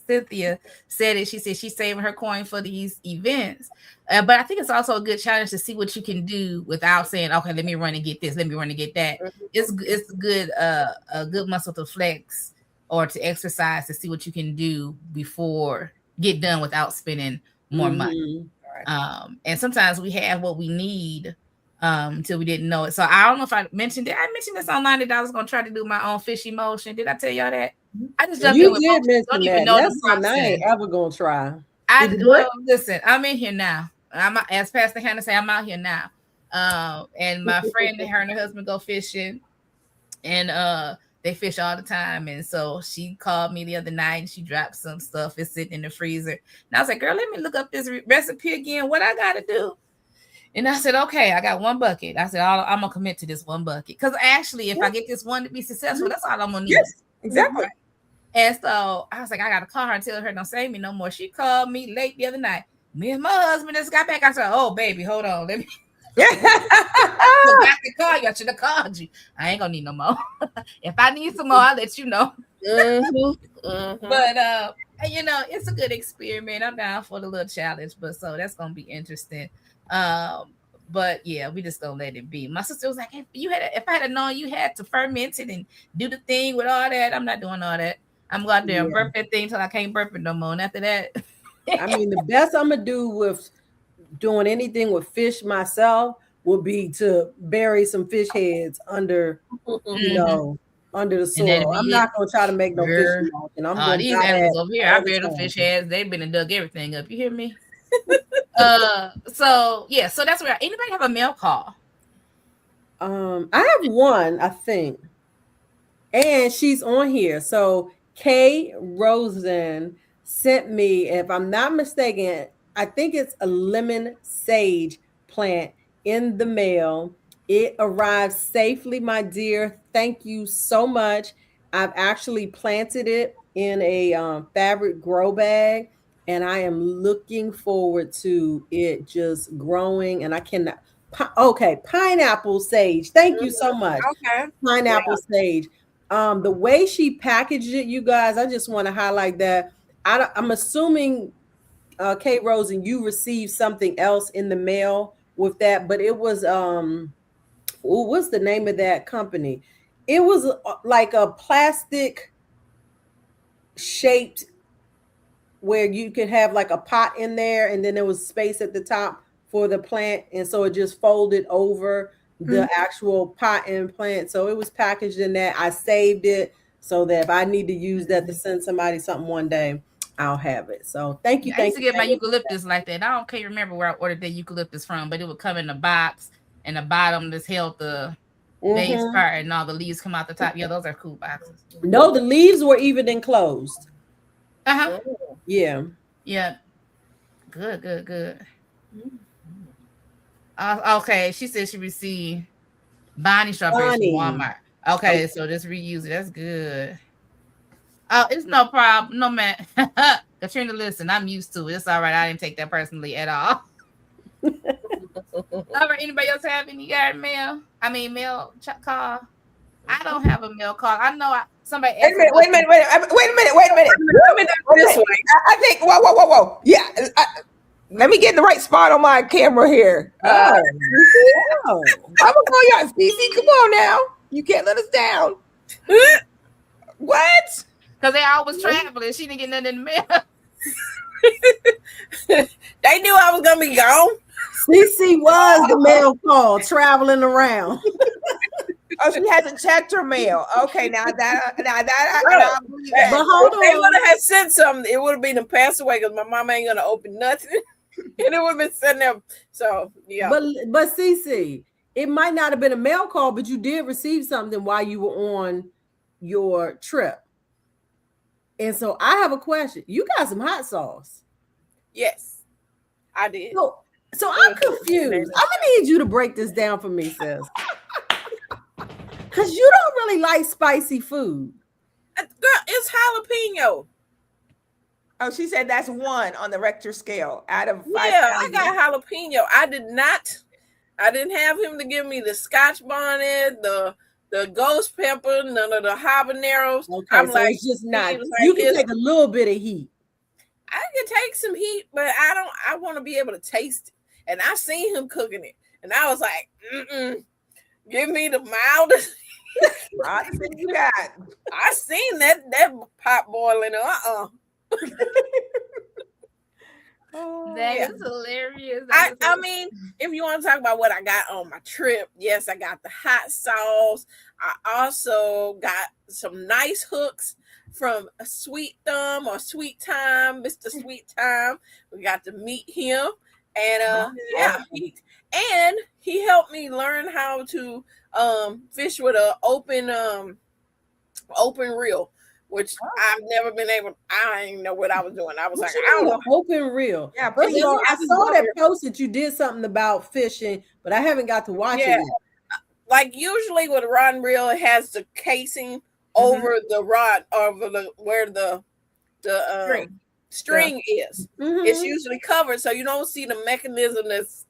B: Cynthia said it. She said she's saving her coin for these events. But I think it's also a good challenge to see what you can do without saying, okay, let me run and get this. Let me run and get that. It's good, a good muscle to flex or to exercise to see what you can do before get done without spending more money. And sometimes we have what we need until we didn't know it. So I don't know if I mentioned it. I mentioned this online that I was going to try to do my own fishy motion. Did I tell y'all that? I just jumped in with motion. Don't even know the process.
C: I ain't ever going to try.
B: Listen, I'm in here now. As Pastor Hannah say, I'm out here now. And my friend and her husband go fishing, and they fish all the time. And so she called me the other night and she dropped some stuff. It's sitting in the freezer. And I was like, girl, let me look up this recipe again. What I got to do? And I said, okay, I got one bucket. I said, I'm going to commit to this one bucket. Because actually, if I get this one to be successful, that's all I'm going to need.
E: Yes, exactly.
B: And so I was like, I got to call her and tell her don't save me no more. She called me late the other night. Me and my husband just got back. I said, oh, baby, hold on. Let me. I could call you. I should have called you. I ain't gonna need no more. If I need some more, I'll let you know. But it's a good experiment. I'm down for the little challenge, but so that's gonna be interesting. But yeah, we just gonna let it be. My sister was like, if I had known you had to ferment it and do the thing with all that, I'm not doing all that. I'm going out there and burp that thing till I can't burp it no more. And after that,
C: I mean, the best I'm gonna do with doing anything with fish myself will be to bury some fish heads under, you know, under the
B: And that'd
C: soil.
B: be
C: I'm
B: it.
C: not gonna try to make no fish
B: Girl.
C: emulsion. I'm gonna
B: These
C: buy
B: animals
C: that
B: over here, I
C: all the
B: buried the
C: time.
B: fish heads. They've been and dug everything up. You hear me? So yeah, so that's where anybody have a mail call?
C: I have one, I think, and she's on here. So Kay Rosen sent me, if I'm not mistaken, I think it's a lemon sage plant in the mail. It arrived safely, my dear. Thank you so much. I've actually planted it in a fabric grow bag, and I am looking forward to it just growing. And I cannot. Okay, pineapple sage. Thank you so much.
D: Okay.
C: Pineapple sage. The way she packaged it, you guys, I just want to highlight that. I'm assuming, Kate Rosen, you received something else in the mail with that, but it was what's the name of that company? It was like a plastic shaped where you could have like a pot in there, and then there was space at the top for the plant, and so it just folded over the actual pot and plant. So it was packaged in that. I saved it so that if I need to use that to send somebody something one day, I'll have it. So thank you.
B: I
C: Thank
B: used to
C: you.
B: get my eucalyptus like that. I can't remember where I ordered the eucalyptus from, but it would come in a box, and the bottom just held the base part, and all the leaves come out the top. Yeah, those are cool boxes.
C: No, the leaves were even enclosed.
B: Uh-huh.
C: Yeah.
B: Yeah. Good. Okay, she said she received Bonnie strawberries from Walmart. Okay, so just reuse it. That's good. Oh, it's no problem. No, man. Katrina, listen, I'm used to it. It's all right. I didn't take that personally at all. All right. Anybody else have any garden mail? I mean, mail call? I don't have a mail call. I know somebody asked.
E: Wait a minute. This way. I think, whoa. Yeah. Let me get in the right spot on my camera here. I'm gonna call y'all. Cici, come on now. You can't let us down. What?
B: Because they always traveling. She didn't get nothing in the mail.
D: They knew I was gonna be gone.
C: Cici was the mail call traveling around.
E: Oh, she hasn't checked her mail. Okay, now that.
D: But hold on. They would have sent something. It would have been passed away because my mama ain't gonna open nothing, and it would have been sitting there. So yeah.
C: But Cici, it might not have been a mail call, but you did receive something while you were on your trip. And so I have a question. You got some hot sauce.
D: Yes, I did.
C: So I'm confused. I'm gonna need you to break this down for me, sis. Because you don't really like spicy food.
D: Girl, it's jalapeno.
E: Oh, she said that's 1 on the Richter scale out of 5.
D: Yeah, I got jalapeno. I didn't have him to give me the Scotch bonnet, the ghost pepper, none of the habaneros.
C: Okay,
D: I'm
C: so
D: like,
C: it's just not.
D: Like,
C: you can take a little bit of heat.
D: I can take some heat, but I want to be able to taste it. And I seen him cooking it, and I was like, give me the mildest.
E: I
D: seen that pot boiling.
B: That is hilarious.
D: I mean, if you want to talk about what I got on my trip, yes, I got the hot sauce. I also got some nice hooks from a Sweet Thumb or Sweet Time, Mr. Sweet Time. We got to meet him, and he helped me learn how to fish with an open reel, which I've never been able. I didn't know what I was doing. I was like, I don't know.
C: Open reel.
E: Yeah,
C: I saw that post that you did something about fishing, but I haven't got to watch it yet.
D: Like usually with a rod and reel, it has the casing over the rod, over where the string is. It's usually covered, so you don't see the mechanism that's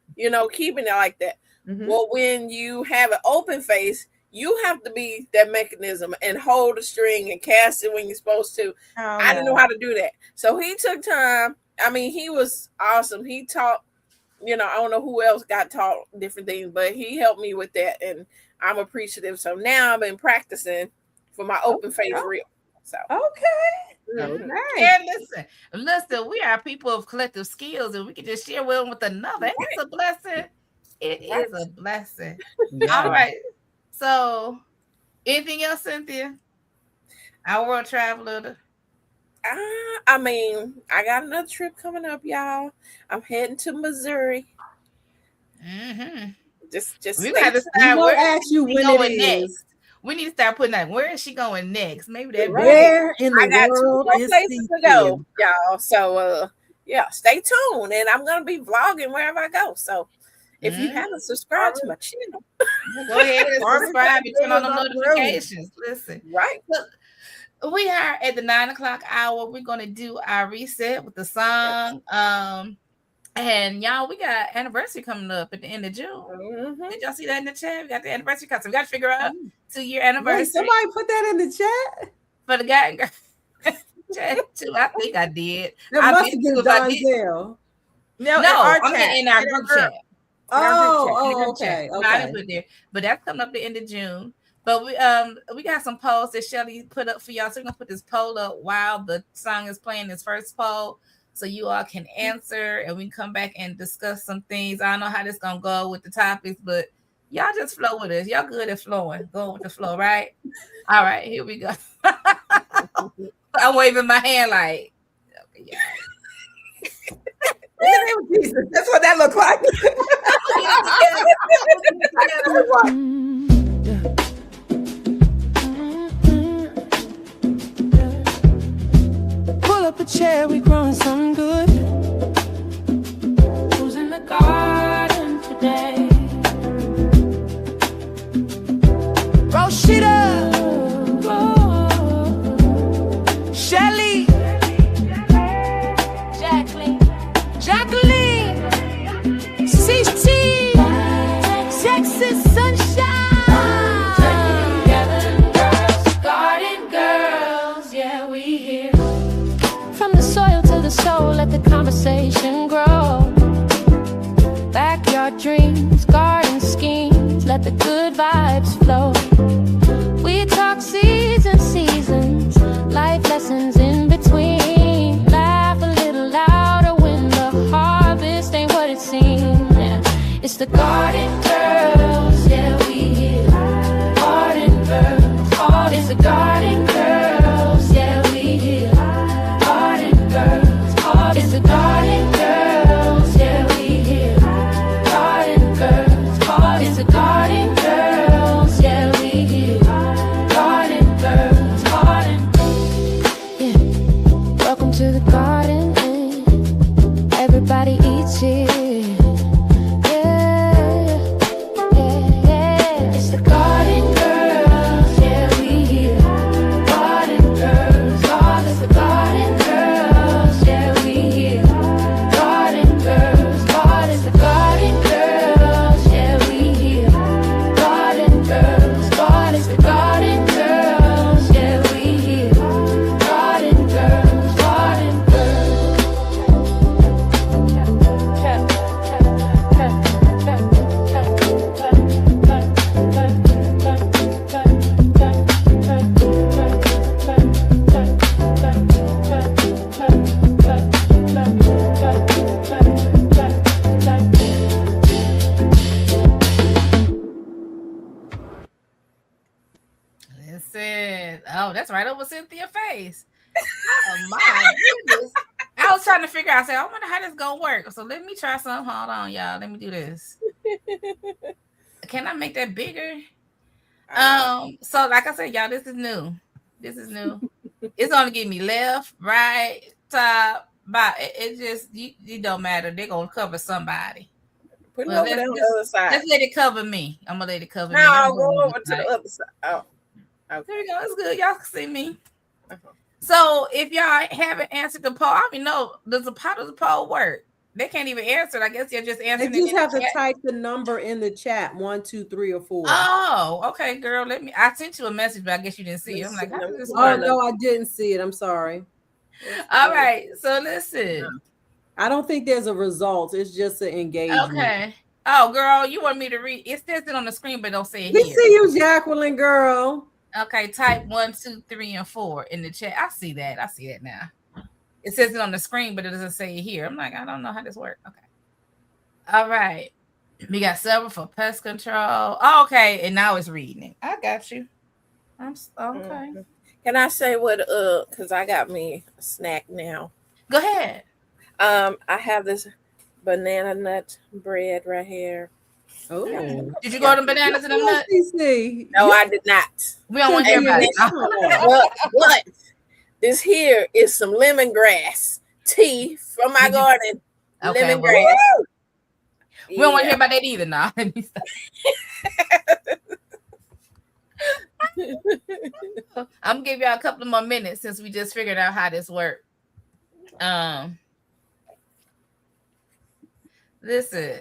D: keeping it like that. Well, when you have an open face, you have to be that mechanism and hold the string and cast it when you're supposed to. I didn't know how to do that. So he took time. I mean, he was awesome. He taught, I don't know who else got taught different things, but he helped me with that. And I'm appreciative. So now I've been practicing for my open face reel. So
C: okay. Okay.
B: And listen, we are people of collective skills, and we can just share one with another. It's a blessing. It is a blessing.
C: Yeah.
B: All right. So, anything else, Cynthia? Our world traveler.
D: I mean, I got another trip coming up, y'all. I'm heading to Missouri.
B: Mm-hmm.
D: Just
B: We
D: stay
B: got to
D: tuned.
B: decide
C: We'll
B: where
C: ask you
B: she
C: when
B: going
C: it
B: next.
C: is.
B: We need to start putting that. Where is she going next? Maybe that.
C: Where in
D: I got
C: the
D: 2
C: world
D: more
C: is
D: places to
C: Cici?
D: go, y'all. So yeah, stay tuned, and I'm gonna be vlogging wherever I go. So if you haven't subscribed to my channel,
B: go ahead and subscribe and turn on the notifications. Listen,
D: right?
B: Look, we are at the 9:00 hour. We're gonna do our reset with the song. And y'all, we got anniversary coming up at the end of June.
D: Mm-hmm.
B: Did y'all see that in the chat? We got the anniversary coming. So we got to figure out 2-year anniversary.
C: Wait, somebody put that in the chat?
B: For the guy and girl. Chat too. I think I did.
C: That
B: I
C: must
B: did
C: have
B: too
C: been
B: if I did.
C: Donzel.
E: No,
B: I'm in our group chat.
C: Oh, okay.
B: No, I didn't put it there. But that's coming up the end of June. But we got some polls that Shelly put up for y'all. So we're gonna put this poll up while the song is playing, this first poll, so you all can answer and we can come back and discuss some things. I don't know how this gonna go with the topics, but y'all just flow with us. Y'all good at flowing. Go with the flow, right? All right, here we go. I'm waving my hand like, okay, yeah.
E: In the name of Jesus, that's what that looked like.
A: Pull up a chair, we growing something good. Who's in the garden today? Roscheeta, Shelly, Jacqueline, Cici, Texas sunshine. Garden girls, yeah, we here. From the soil to the soul, let the conversation grow. Backyard dreams, garden schemes, let the good vibes flow. We talk seasons, life lessons in between. Laugh a little louder when the harvest ain't what it seems. Yeah. It's the garden girls, yeah, we here. Garden girls, it's the garden girls, yeah, we here. Garden girls, it's the garden girls, yeah, we here. Garden girls, it's the garden girls, yeah, we here. Garden girls, yeah. Welcome to the garden, everybody eats here. It's the garden girls, yeah, we here. Garden girls, it's the garden girls, yeah, we here. Garden girls, it's the garden girls, yeah, we here. Garden girls, it's the garden girls, yeah, we here. Garden girls, garden
B: Listen. Oh, that's right over Cynthia's face. Oh my goodness. I was trying to figure out, I said, I wonder how this gonna work. So let me try some. Hold on, y'all. Let me do this. Can I make that bigger? So like I said, y'all, this is new. It's only give me left, right, top, bottom. It just you don't matter. They're gonna cover somebody.
D: Put it over there on the other side.
B: Let's let it cover me. I'm gonna let it cover me.
D: No, I'll go over to the other side. Oh, okay.
B: There we go. It's good. Y'all can see me. So if y'all haven't answered the poll, I don't even know, how does the poll work? They can't even answer it. I guess you're just answering.
C: They just have to type the number in the chat, 1, 2, 3, or 4.
B: Oh, okay, girl. I sent you a message, but I guess you didn't see it. I'm like, how does this
C: Oh
B: work?
C: no, I didn't see it. I'm sorry.
B: All right. So listen.
C: I don't think there's a result. It's just an engagement.
B: Okay. Oh, girl, you want me to read? It says it on the screen, but don't say it
C: We
B: here.
C: see you, Jacqueline, girl.
B: Okay, type 1, 2, 3, and 4 in the chat. I see that now. It says it on the screen, but it doesn't say it here. I'm like, I don't know how this works. Okay. All right. We got several for pest control. Oh, okay. And now it's reading it. I got you. I'm okay.
D: Can I say what? Because I got me a snack now.
B: Go ahead.
D: I have this banana nut bread right here.
C: Oh,
B: did you go to bananas and them nuts?
C: Cici.
D: No, I did not.
B: We don't want to hear about it.
D: But this here is some lemongrass tea from my garden.
B: Okay,
D: Lemongrass.
B: We don't want to hear about that either now. I'm gonna give y'all a couple of more minutes since we just figured out how this works. Listen,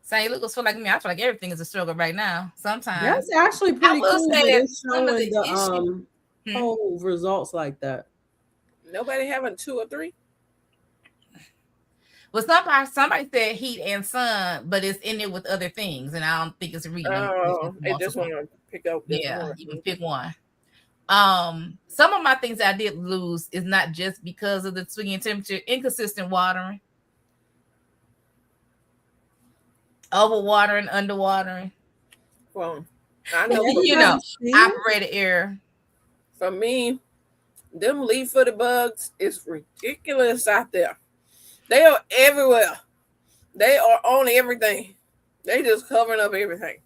B: St. Lucas feel like me. I feel like everything is a struggle right now. Sometimes
C: That's actually pretty cool. That it's
B: some of
C: showing
B: the
C: the whole results like that.
D: Nobody having 2 or 3.
B: Well, somebody said heat and sun, but it's in there with other things, and I don't think it's reading.
D: Oh, they just want to pick up.
B: Yeah, you can pick one. Some of my things I did lose is not just because of the swinging temperature, inconsistent watering, overwatering, underwatering.
D: Well, I know.
B: Operator error.
D: For me, them leaf-footed bugs is ridiculous out there. They are everywhere. They are on everything. They just covering up everything.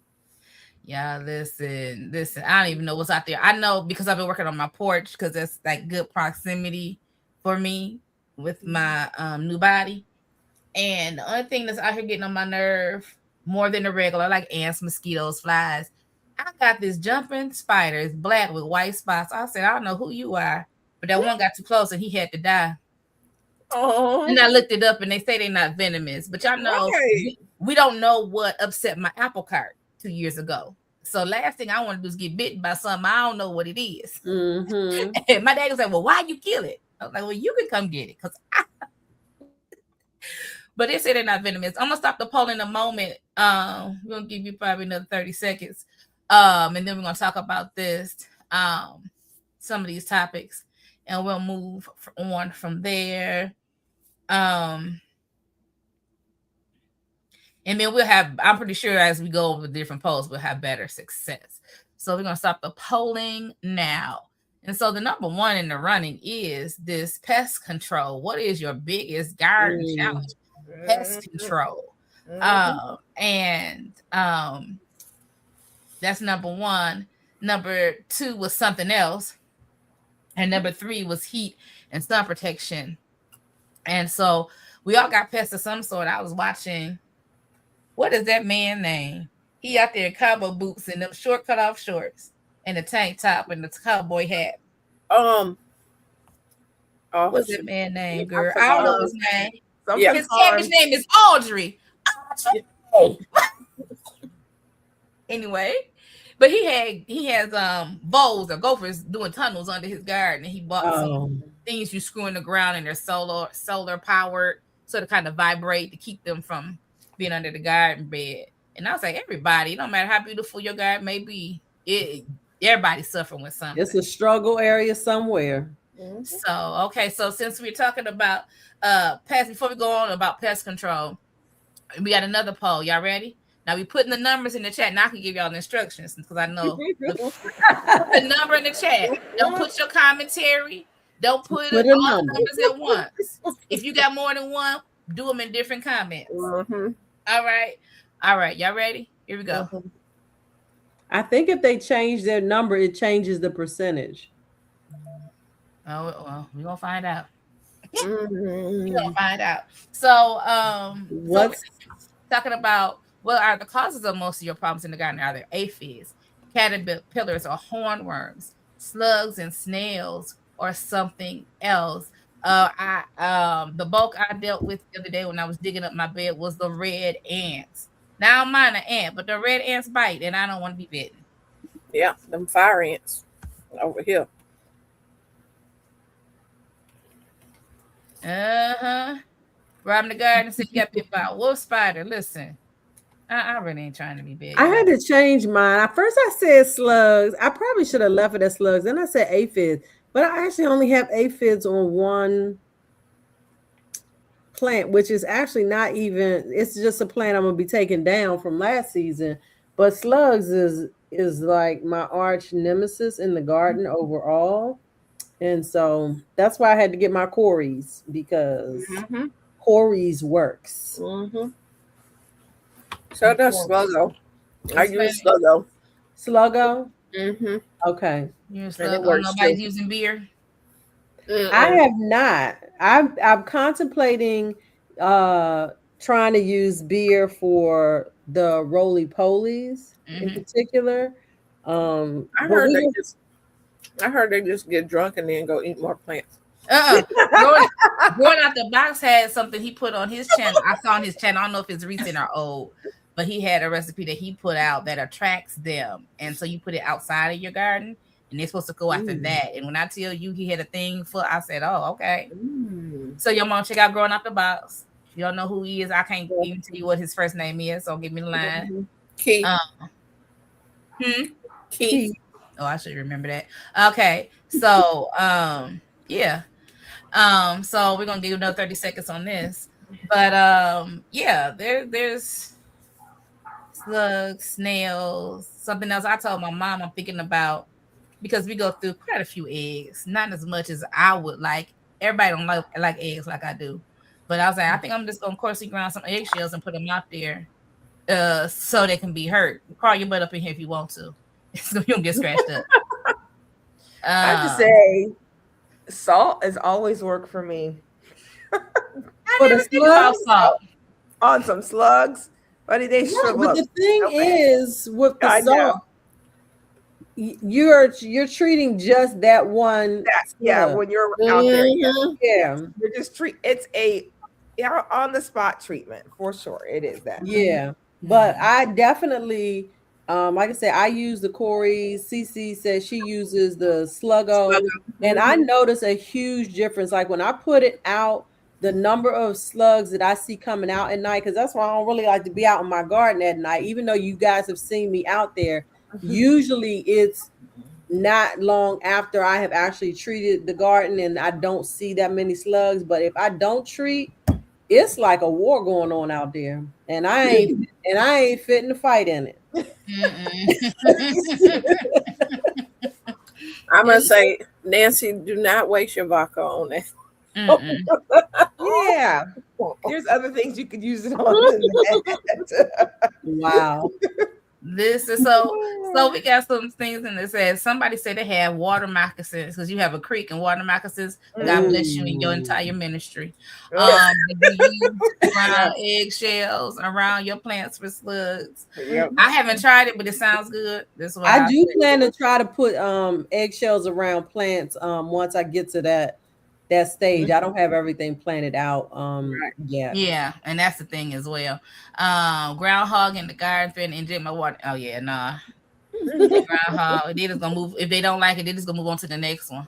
B: Yeah, listen. I don't even know what's out there. I know because I've been working on my porch because that's like good proximity for me with my new body. And the only thing that's out here getting on my nerve more than the regular, like ants, mosquitoes, flies. I got this jumping spider. It's black with white spots. I said, I don't know who you are, but that one got too close and he had to die.
D: Oh.
B: And I looked it up and they say they're not venomous, but y'all know we don't know what upset my apple cart 2 years ago. So last thing I want to do is get bitten by something I don't know what it is.
C: Mm-hmm.
B: And my dad was like, well, why you kill it? I was like, well, you can come get it. But they say they're not venomous. I'm gonna stop the poll in a moment. We're gonna give you probably another 30 seconds. And then we're gonna talk about this, some of these topics, and we'll move on from there. And then we'll have, I'm pretty sure as we go over different polls, we'll have better success. So we're going to stop the polling now. And so the number one in the running is this pest control. What is your biggest garden challenge? Pest control. That's number one. Number two was something else. And number three was heat and sun protection. And so we all got pests of some sort. I was watching, what is that man name? He out there in cowboy boots and them short cut off shorts and the tank top and the cowboy hat. What's that man name, girl? I don't know his name. His cabbage name is Audrey. Anyway, but he has voles or gophers doing tunnels under his garden, and he bought some things you screw in the ground, and they're solar powered, so to kind of vibrate to keep them from being under the garden bed. And I was like, everybody, no matter how beautiful your garden may be, everybody's suffering with something.
C: It's a struggle area somewhere.
B: Mm-hmm. So, okay, so since we're talking about pest, before we go on about pest control, we got another poll. Y'all ready? Now we putting the numbers in the chat. Now I can give y'all the instructions because I know the number in the chat. Don't put your commentary. Don't put all the numbers at once. If you got more than one, do them in different comments.
D: Mm-hmm.
B: All right. Y'all ready? Here we go.
C: Mm-hmm. I think if they change their number, it changes the percentage.
B: Oh, well, we're gonna find out.
D: Mm-hmm.
B: We're gonna find out. So,
C: what's
B: talking about? What are the causes of most of your problems in the garden? Are there aphids, caterpillars, or hornworms, slugs and snails, or something else? The bulk I dealt with the other day when I was digging up my bed was the red ants. Now I'm an ant, but the red ants bite, and I don't want to be bitten.
D: Yeah, them fire ants over here.
B: Robbing the garden said you got bit by a wolf spider. Listen, I really ain't trying to be big.
C: I had to change mine. At first, I said slugs. I probably should have left it as slugs. Then I said aphids, but I actually only have aphids on one plant, which is actually not even. It's just a plant I'm gonna be taking down from last season. But slugs is like my arch nemesis in the garden overall, and so that's why I had to get my Corey's because Corey's works.
D: So does Sluggo. I use Sluggo.
C: Sluggo. Okay.
B: You're Sluggo. Nobody's using beer.
C: I have not. I'm contemplating trying to use beer for the roly polies in particular. I
D: heard they just get drunk and then go eat more plants.
B: Going out the box had something he put on his channel. I saw on his channel. I don't know if it's recent or old, but he had a recipe that he put out that attracts them, and so you put it outside of your garden, and they're supposed to go after that. And when I tell you he had a thing for, I said, "Oh, okay." So your mom check out Growing Out the Box. If you don't know who he is, I can't even tell you what his first name is. So give me the line.
D: Keith.
B: Keith. Oh, I should remember that. Okay, so yeah. So we're gonna give you another 30 seconds on this. But yeah, there's slugs, snails, something else. I told my mom I'm thinking about because we go through quite a few eggs, not as much as I would like. Everybody don't like eggs like I do. But I was like, I think I'm just gonna coarsely ground some eggshells and put them out there so they can be hurt. Crawl your butt up in here if you want to. So you don't get scratched up.
E: I have to say, salt has always worked for me.
B: For the slugs, salt
E: on some slugs, but they shrivel
C: up. But the thing is, with the salt, you're treating just that one.
E: When you're out there, you're just it's a on the spot treatment for sure. It is that.
C: Yeah, but I definitely. Like I said, I use the Corey's. Cici says she uses the Sluggo, and I notice a huge difference. Like when I put it out, the number of slugs that I see coming out at night, because that's why I don't really like to be out in my garden at night. Even though you guys have seen me out there, usually it's not long after I have actually treated the garden, and I don't see that many slugs. But if I don't treat, it's like a war going on out there, and I ain't fitting to fight in it.
D: I'm gonna say, Nancy, do not waste your vodka on that.
E: Yeah, there's other things you could use it on.
C: Wow.
B: This is so we got some things in this. Says somebody said they have water moccasins because you have a creek and water moccasins. God bless you in your entire ministry. You use eggshells around your plants for slugs. I haven't tried it, but it sounds good. This is what
C: I do plan to try to put eggshells around plants once I get to that stage. I don't have everything planted out yet.
B: Yeah, and that's the thing as well. Groundhog in the garden and drink my water. Oh yeah, nah. Groundhog. They just gonna move. If they don't like it, they just gonna move on to the next one.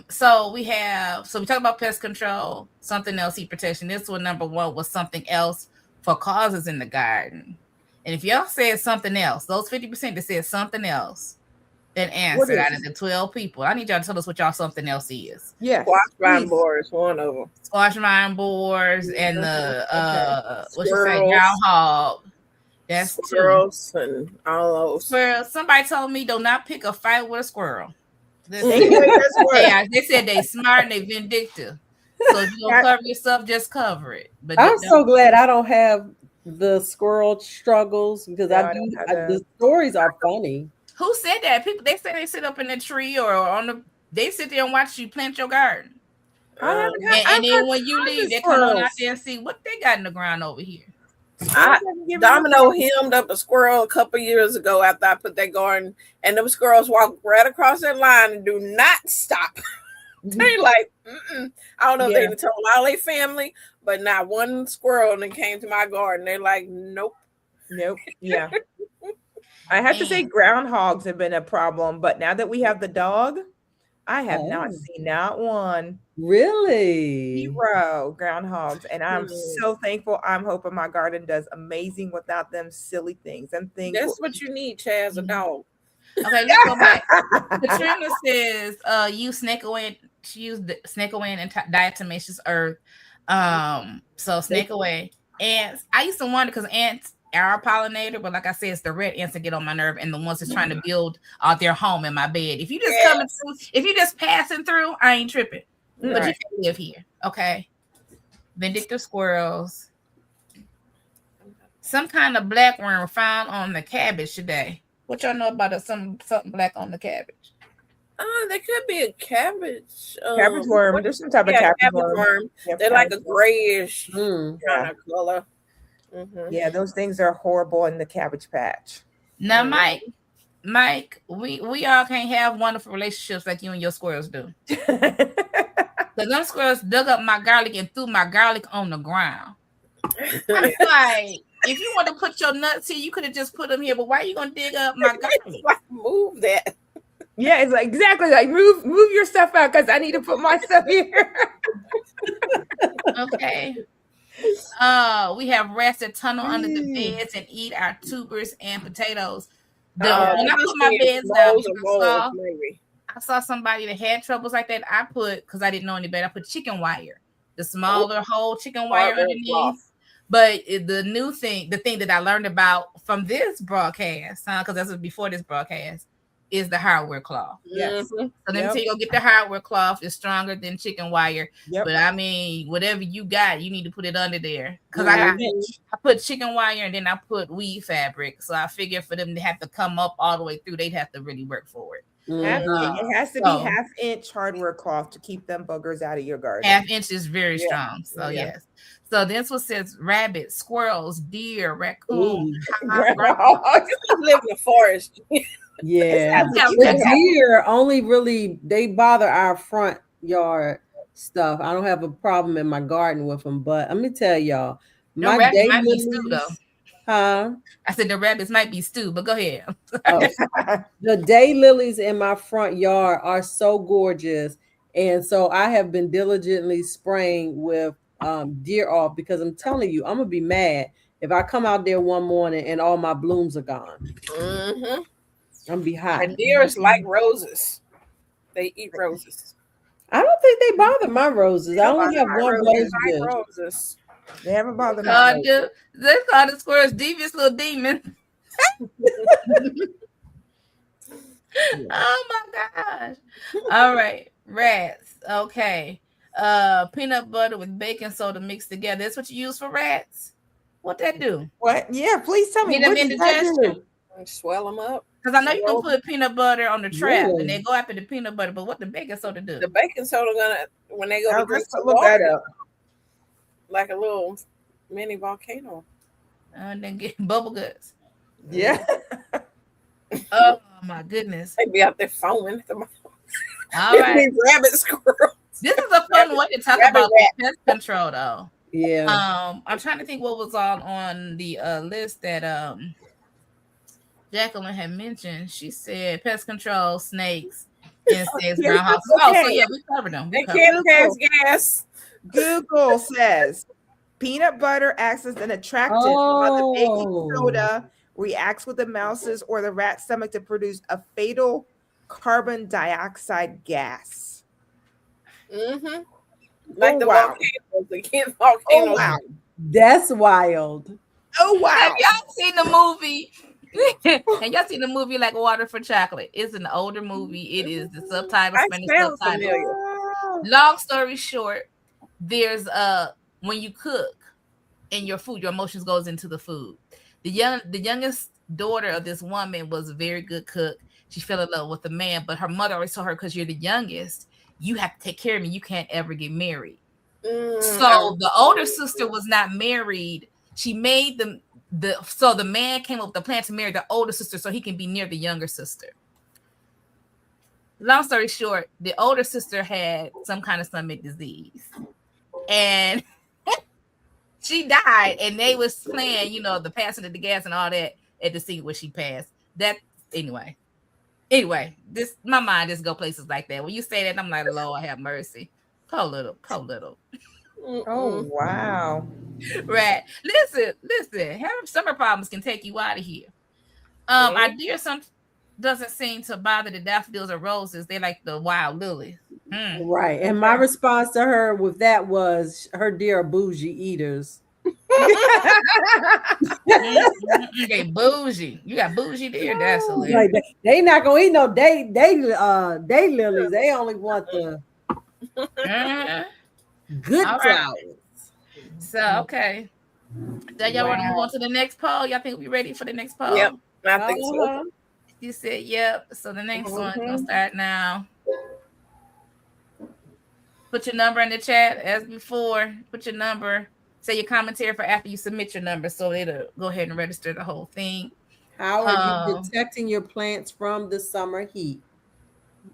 B: So we talk about pest control, something else, heat protection. This one, number one, was something else for causes in the garden. And if y'all said something else, those 50% that said something else, that answered out of the 12 people. I need y'all to tell us what y'all something else is.
D: Yeah. Squash vine borers, one of them.
B: Squash vine borers and the what you say, groundhog. That's
D: squirrels and all those.
B: Squirrels. Somebody told me do not pick a fight with a squirrel. They said they smart and they vindictive. So if you don't cover yourself, just cover it. But
C: I'm so glad I don't have the squirrel struggles because the stories are funny.
B: Who said that? People they say they sit up in the tree or they sit there and watch you plant your garden. And then when you leave, they come on out there and see what they got in the ground over here.
D: Domino hemmed up a squirrel a couple years ago after I put that garden, and them squirrels walk right across that line and do not stop. They like, I don't know if they even told all their family, but not one squirrel that came to my garden. They're like, nope.
E: Yeah. I have to say groundhogs have been a problem, but now that we have the dog, I have not seen not one.
C: Really?
E: 0 groundhogs, and I'm so thankful. I'm hoping my garden does amazing without them silly things. I'm thankful.
D: That's what you need, Chaz, a dog.
B: Okay, let's go back. Katrina says, use snake away. She used snake away and diatomaceous earth. So snake away. Ants. I used to wonder because ants are a pollinator, but like I said, it's the red ants that get on my nerve and the ones that's trying to build their home in my bed. If you just coming through, if you just passing through, I ain't tripping. But you can live here. Okay. Vindictive squirrels. Some kind of black worm found on the cabbage today. What y'all know about something black on the cabbage?
D: There could be a cabbage.
E: Cabbage worm. There's some type of cabbage worm.
D: They're like a grayish kind of color.
E: Yeah, those things are horrible in the cabbage patch.
B: Now, Mike, we all can't have wonderful relationships like you and your squirrels do. Because them squirrels dug up my garlic and threw my garlic on the ground. I'm like, if you want to put your nuts here, you could have just put them here. But why are you gonna dig up my garlic?
D: Move that.
E: Yeah, it's like exactly like move your stuff out because I need to put my stuff here.
B: Okay. We have rats that tunnel under the beds and eat our tubers and potatoes. When I put my beds down, I saw somebody that had troubles like that. I put, because I didn't know any better, I put chicken wire, the smaller whole chicken wire underneath. But the thing that I learned about from this broadcast, because this was before this broadcast, is the hardware cloth.
E: Yes.
B: So let me tell you, go get the hardware cloth. It's stronger than chicken wire. But I mean, whatever you got, you need to put it under there. Because I put chicken wire and then I put weave fabric. So I figure for them to have to come up all the way through, they'd have to really work for it.
E: It has to be 1/2 inch hardware cloth to keep them buggers out of your garden.
B: 1/2 inch is very strong. So yes. So this one says rabbits, squirrels, deer, raccoons.
D: Live in the forest.
C: Yeah. The deer only really, they bother our front yard stuff. I don't have a problem in my garden with them, but let me tell y'all, my
B: rabbits might be stew though.
C: Huh?
B: I said the rabbits might be stew, but go ahead.
C: The daylilies in my front yard are so gorgeous. And so I have been diligently spraying with deer off because I'm telling you, I'm gonna be mad if I come out there one morning and all my blooms are gone. I'm gonna be hot.
D: And deers like roses. They eat roses.
C: I don't think they bother my roses. I only have one
D: roses.
E: They haven't bothered me.
B: They call the squirrels devious little demons. Oh my gosh. All right. Rats. Okay. Peanut butter with baking soda mixed together. That's what you use for rats? What that do?
E: What? Yeah, please tell me.
B: Get them indigestion.
D: Swell them up.
B: Because I know you can put peanut butter on the trap and they go after the peanut butter, but what the baking soda do?
D: The baking soda when they go to drink some
E: look
D: water,
E: that up.
D: like a little mini volcano.
B: And then get bubble guts.
E: Yeah.
B: Oh my goodness.
D: They be out there foaming.
B: All right.
D: Rabbit squirrel.
B: This is a fun way to talk about pest control, though.
C: Yeah.
B: I'm trying to think what was on the list that Jacqueline had mentioned. She said pest control, snakes, insects, groundhogs. Oh, so yeah, we covered them.
D: They can't pass gas.
E: Google says peanut butter acts as an attractant while the baking soda reacts with the mouse's or the rat's stomach to produce a fatal carbon dioxide gas.
D: Like the volcanoes. They can't volcanoes.
E: Oh, wow.
C: That's wild.
E: Oh, wow.
B: Have y'all seen the movie? And y'all seen the movie like Water for Chocolate? It's an older movie. It is the subtitle. Spanish subtitle. Long story short, there's when you cook and your food, your emotions goes into the food. The youngest daughter of this woman was a very good cook. She fell in love with the man, but her mother always told her, because you're the youngest, you have to take care of me. You can't ever get married. So the older sister was not married. She made so the man came up with the plan to marry the older sister so he can be near the younger sister. Long story short, the older sister had some kind of stomach disease. And she died, and they was playing, the passing of the gas and all that at the scene where she passed. That anyway. Anyway, my mind just go places like that. When you say that, I'm like, Lord have mercy. Poor little.
E: Oh wow.
B: Right. Listen. Having summer problems can take you out of here. Our dear son doesn't seem to bother the daffodils or roses. They like the wild lilies.
C: Right. And my response to her with that was her dear bougie eaters.
B: They bougie. You got bougie there. That's hilarious.
C: Like they not gonna eat no day lilies. They only want the good flowers.
B: So okay. So y'all want to move on to the next poll? Y'all think we ready for the next poll?
D: Yep, I think so.
B: You said yep. So the next one gonna start now. Put your number in the chat as before. Put your number. Say your commentary for after you submit your number, so it'll go ahead and register the whole thing.
C: How are you protecting your plants from the summer heat?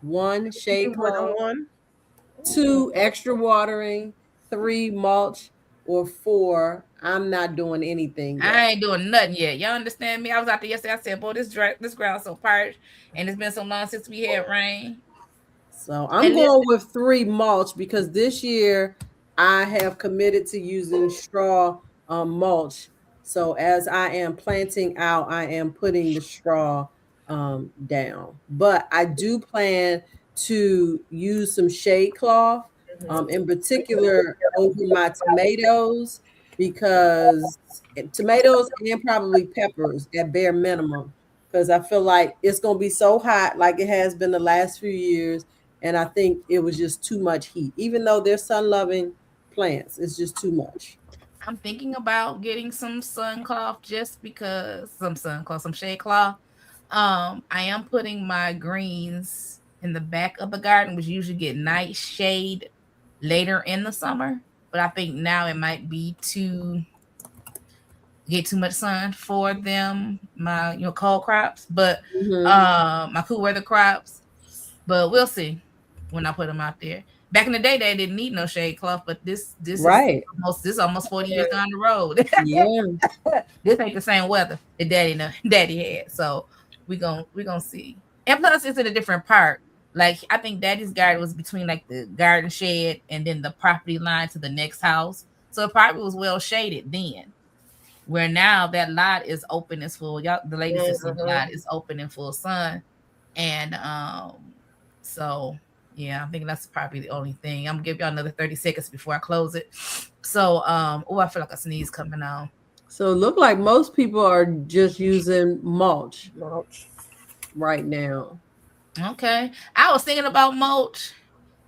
C: 1, shade cloth. 2, extra watering. 3, mulch. Or 4, I'm not doing anything yet.
B: I ain't doing nothing yet. Y'all understand me? I was out there yesterday. I said, boy, this ground's so parched, and it's been so long since we had rain.
C: So I'm going with 3, mulch, because this year I have committed to using straw mulch. So as I am planting out, I am putting the straw down. But I do plan to use some shade cloth, in particular over my tomatoes, because tomatoes and probably peppers at bare minimum, because I feel like it's going to be so hot like it has been the last few years. And I think it was just too much heat. Even though they're sun-loving plants, it's just too much.
B: I'm thinking about getting some sun cloth just because some shade cloth. I am putting my greens in the back of the garden, which usually get nice shade later in the summer. But I think now it might be to get too much sun for them, my cold crops, but my cool weather crops. But we'll see when I put them out there. Back in the day, they didn't need no shade cloth, but this
C: right.
B: is almost 40 years down the road.
C: Yeah,
B: this ain't the same weather that daddy had. So we gonna see. And plus, it's in a different part. Like I think Daddy's garden was between like the garden shed and then the property line to the next house, so it probably was well shaded then. Where now that lot is open and full. Y'all, the ladies just see the lot is open and full sun, and so. Yeah, I think that's probably the only thing. I'm gonna give y'all another 30 seconds before I close it. So, I feel like a sneeze coming on.
C: So it looked like most people are just using mulch right now.
B: Okay. I was thinking about mulch,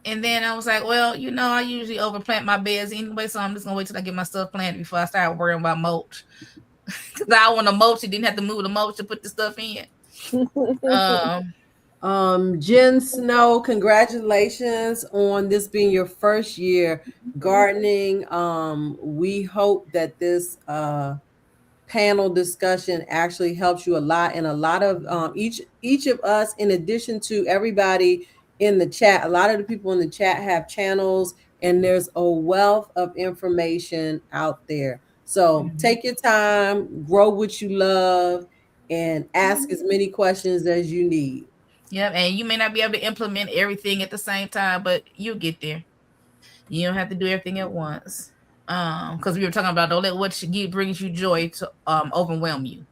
B: and then I was like, well, I usually overplant my beds anyway, so I'm just gonna wait till I get my stuff planted before I start worrying about mulch. Because I want to mulch, you didn't have to move the mulch to put the stuff in.
C: Jen Snow, congratulations on this being your first year gardening. We hope that this panel discussion actually helps you a lot, and a lot of each of us, in addition to everybody in the chat, a lot of the people in the chat have channels, and there's a wealth of information out there. So take your time, grow what you love, and ask as many questions as you need.
B: Yep, and you may not be able to implement everything at the same time, but you'll get there. You don't have to do everything at once. Because we were talking about don't let what brings you joy to overwhelm you.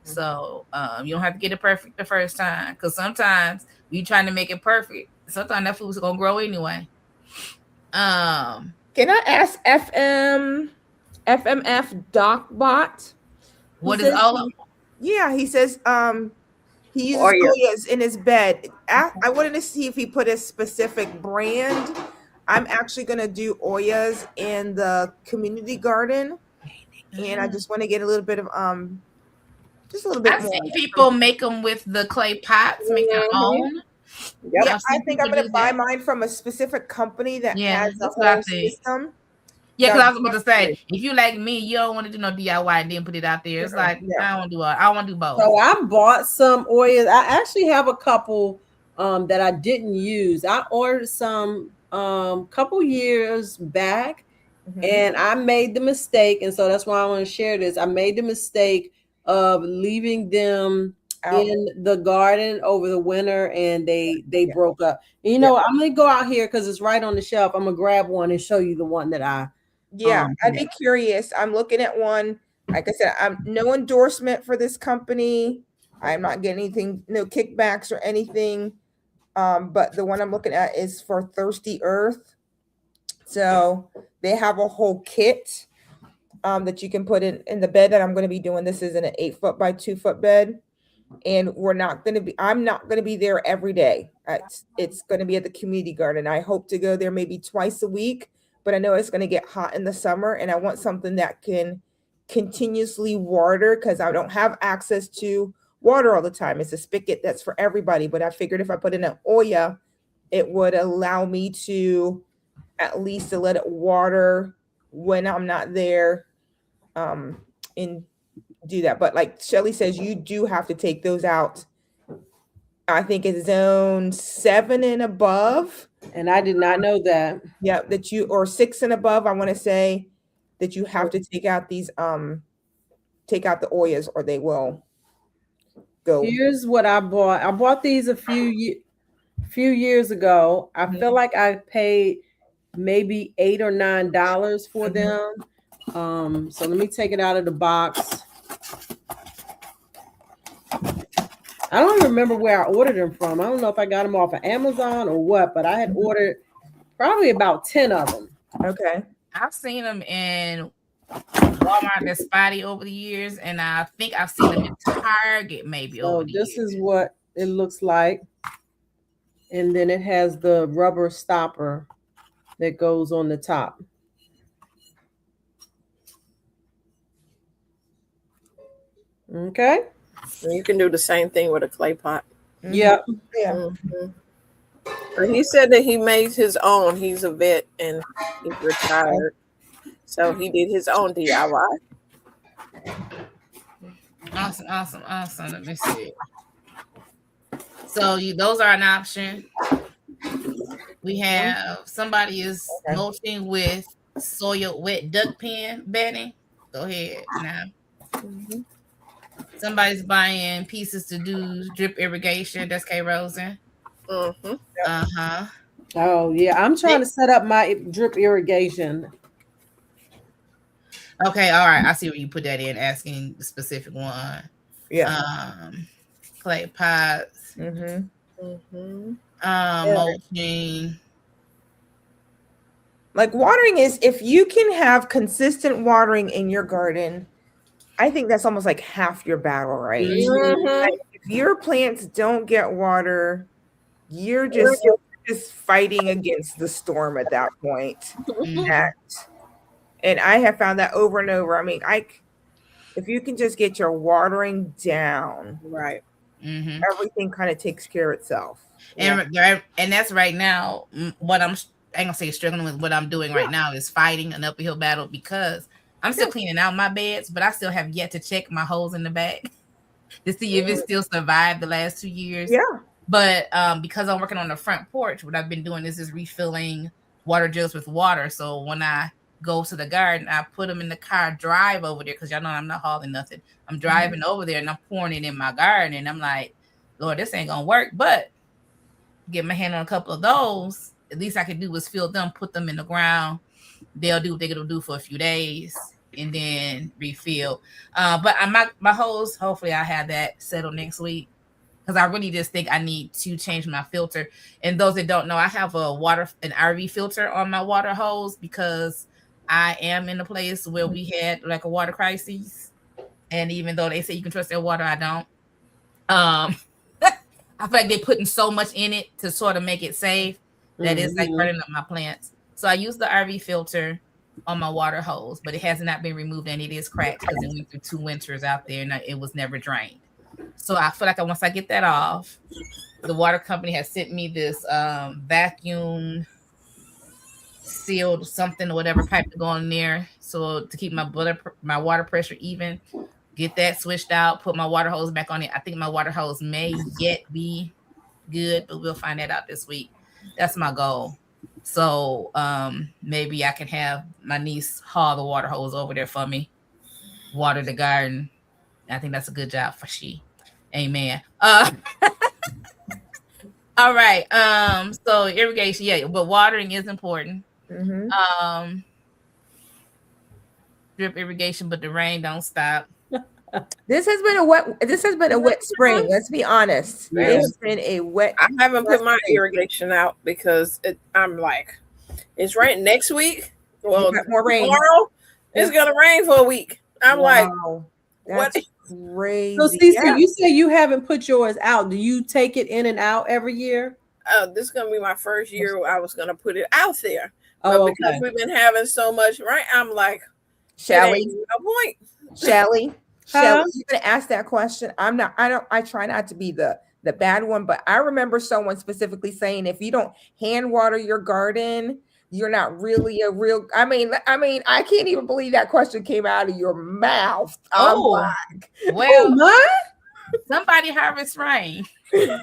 B: So you don't have to get it perfect the first time, because sometimes you trying to make it perfect. Sometimes that food's gonna grow anyway.
E: Can I ask FMF DocBot?
B: What is all of?
E: Yeah, he says he uses Oyas in his bed. I wanted to see if he put a specific brand. I'm actually going to do Oyas in the community garden, and I just want to get a little bit of just a little bit more.
B: I see people make them with the clay pots, make their own.
E: Yeah, I think I'm going to buy mine from a specific company that has a whole system.
B: Yeah, because I was about to say, if you like me, you don't want to do no DIY and then put it out there. It's like I want to do both.
C: So I bought some Oyas. I actually have a couple that I didn't use. I ordered some couple years back, and I made the mistake, and so that's why I want to share this. I made the mistake of leaving them in the garden over the winter, and they broke up. And, I'm gonna go out here because it's right on the shelf. I'm gonna grab one and show you the one that I.
E: I'd be curious. I'm looking at one. Like I said, I'm no endorsement for this company. I'm not getting anything, no kickbacks or anything. But the one I'm looking at is for Thirsty Earth. So they have a whole kit that you can put in the bed that I'm going to be doing. This is in an 8-foot by 2-foot bed. And I'm not going to be there every day. It's going to be at the community garden. I hope to go there maybe twice a week, but I know it's going to get hot in the summer, and I want something that can continuously water because I don't have access to water all the time. It's a spigot that's for everybody, but I figured if I put in an Oya, it would allow me to at least to let it water when I'm not there, and do that. But like Shelly says, you do have to take those out. I think it's zone 7 and above.
C: And I did not know that.
E: Yeah, or 6 and above. I want to say that you have to take out these, take out the Oyas, or they will go.
C: Here's what I bought. I bought these a few years ago. I feel like I paid maybe $8 or $9 for them. So let me take it out of the box. I don't even remember where I ordered them from. I don't know if I got them off of Amazon or what, but I had ordered probably about 10 of them.
E: Okay.
B: I've seen them in Walmart and Spotty over the years, and I think I've seen them in Target maybe over the years.
C: This is what it looks like. And then it has the rubber stopper that goes on the top. Okay.
D: You can do the same thing with a clay pot.
C: Yep.
E: Yeah.
D: Mm-hmm. He said that he made his own. He's a vet and he's retired, so he did his own DIY.
B: Awesome. Let me see. So those are an option. We have somebody is mulching with soil wet duck pen bedding. Go ahead now.
D: Mm-hmm.
B: Somebody's buying pieces to do drip irrigation. That's K. Rosen.
D: Mm-hmm.
B: Uh-huh.
C: Oh, yeah. I'm trying to set up my drip irrigation.
B: Okay, all right. I see where you put that in, asking the specific one.
E: Yeah.
B: Clay pots.
E: Mm-hmm.
D: Mm-hmm.
B: Mulching.
E: Like watering is, if you can have consistent watering in your garden, I think that's almost like half your battle, right?
D: Mm-hmm.
E: Like if your plants don't get water, you're just fighting against the storm at that point.
B: Mm-hmm.
E: And I have found that over and over. I mean, if you can just get your watering down,
D: Right.
B: Mm-hmm.
E: everything kind of takes care of itself.
B: And that's right now what I ain't gonna say struggling with. What I'm doing right now is fighting an uphill battle because I'm still cleaning out my beds, but I still have yet to check my holes in the back to see if it still survived the last 2 years.
E: Yeah.
B: But because I'm working on the front porch, what I've been doing is refilling water jugs with water. So when I go to the garden, I put them in the car, drive over there, because y'all know I'm not hauling nothing. I'm driving over there and I'm pouring it in my garden, and I'm like, Lord, this ain't gonna work. But get my hand on a couple of those. At least I can do is fill them, put them in the ground. They'll do what they're gonna do for a few days and then refill. But my hose, hopefully I have that settled next week, because I really just think I need to change my filter. And those that don't know, I have an RV filter on my water hose because I am in a place where we had like a water crisis. And even though they say you can trust their water, I don't. I feel like they're putting so much in it to sort of make it safe that it's like burning up my plants. So I use the RV filter on my water hose, but it has not been removed and it is cracked because it went through 2 winters out there and it was never drained. So I feel like once I get that off, the water company has sent me this vacuum sealed something or whatever pipe to go in there, so to keep my water pressure even. Get that switched out, put my water hose back on it. I think my water hose may yet be good, but we'll find that out this week. That's my goal. So maybe I can have my niece haul the water hose over there for me, water the garden. I think that's a good job for she. Amen. All right. So irrigation, yeah, but watering is important. Drip irrigation, but the rain don't stop.
E: This has been a wet spring. Let's be honest.
C: Yeah.
E: It has been a wet.
D: I haven't put my irrigation out because I'm like, it's raining next week. Well,
E: more rain.
D: Tomorrow it's gonna rain for a week. I'm like,
E: that's
D: what?
E: Crazy.
C: So, Cici, you say you haven't put yours out. Do you take it in and out every year?
D: This is gonna be my first year where I was gonna put it out there.
C: Oh,
D: but because we've been having so much rain, I'm like,
E: Shelly,
D: no point.
E: Shelly,
C: Huh?
E: you're gonna ask that question. I try not to be the bad one, but I remember someone specifically saying if you don't hand water your garden, you're not really a real. I mean, I can't even believe that question came out of your mouth.
B: Well,
C: my?
B: somebody harvest rain.
E: My?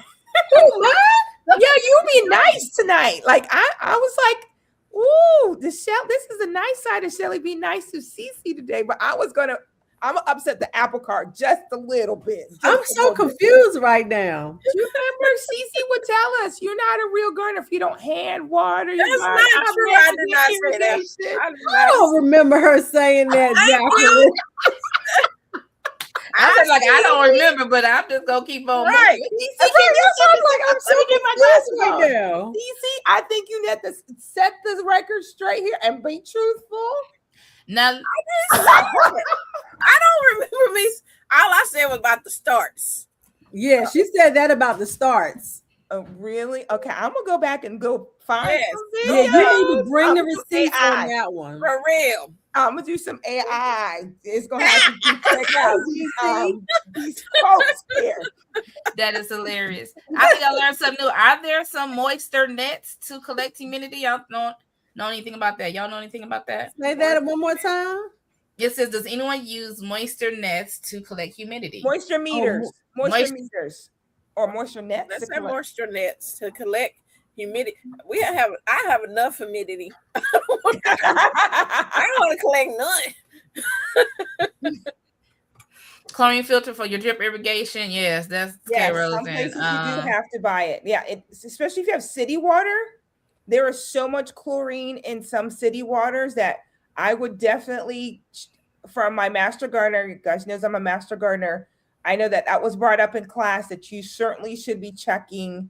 E: Yeah, you be nice tonight. Like I was like, ooh, this is the nice side of Shelly. Be nice to Cici today, but I'm gonna upset the apple cart just a little bit.
C: I'm so confused right now.
E: You remember Cici would tell us you're not a real gardener if you don't hand water.
D: That's not true. I did not say that.
C: I don't remember her saying that, Jacqueline.
B: I don't remember, but I'm just gonna keep on.
E: Right. I'm so confused
C: right now.
E: Cici, I think you need to set the record straight here and be truthful.
B: Now,
D: I don't remember me. All I said was about the starts.
C: Yeah, she said that about the starts.
E: Oh, really? Okay, I'm gonna go back and go find.
D: Yes.
E: Some
C: Yeah,
E: videos.
C: you need to bring the receipts
E: AI.
C: on that one.
D: For real.
E: I'm gonna do some AI. It's gonna have to check out these folks here.
B: that is hilarious. I think I learned something new. Are there some moisture nets to collect humidity? Y'all know anything about that? Y'all know anything about that?
C: Say that one more time.
B: It says, does anyone use moisture nets to collect humidity?
E: Moisture meters, moisture meters, or moisture nets.
D: Let's have moisture nets to collect humidity. I have enough humidity. I don't want to collect none.
B: Chlorine filter for your drip irrigation. Yes, that's K-Rose.
E: Some places you do have to buy it. Yeah, especially if you have city water. There is so much chlorine in some city waters that I would definitely, from my master gardener, you guys knows I'm a master gardener. I know that was brought up in class that you certainly should be checking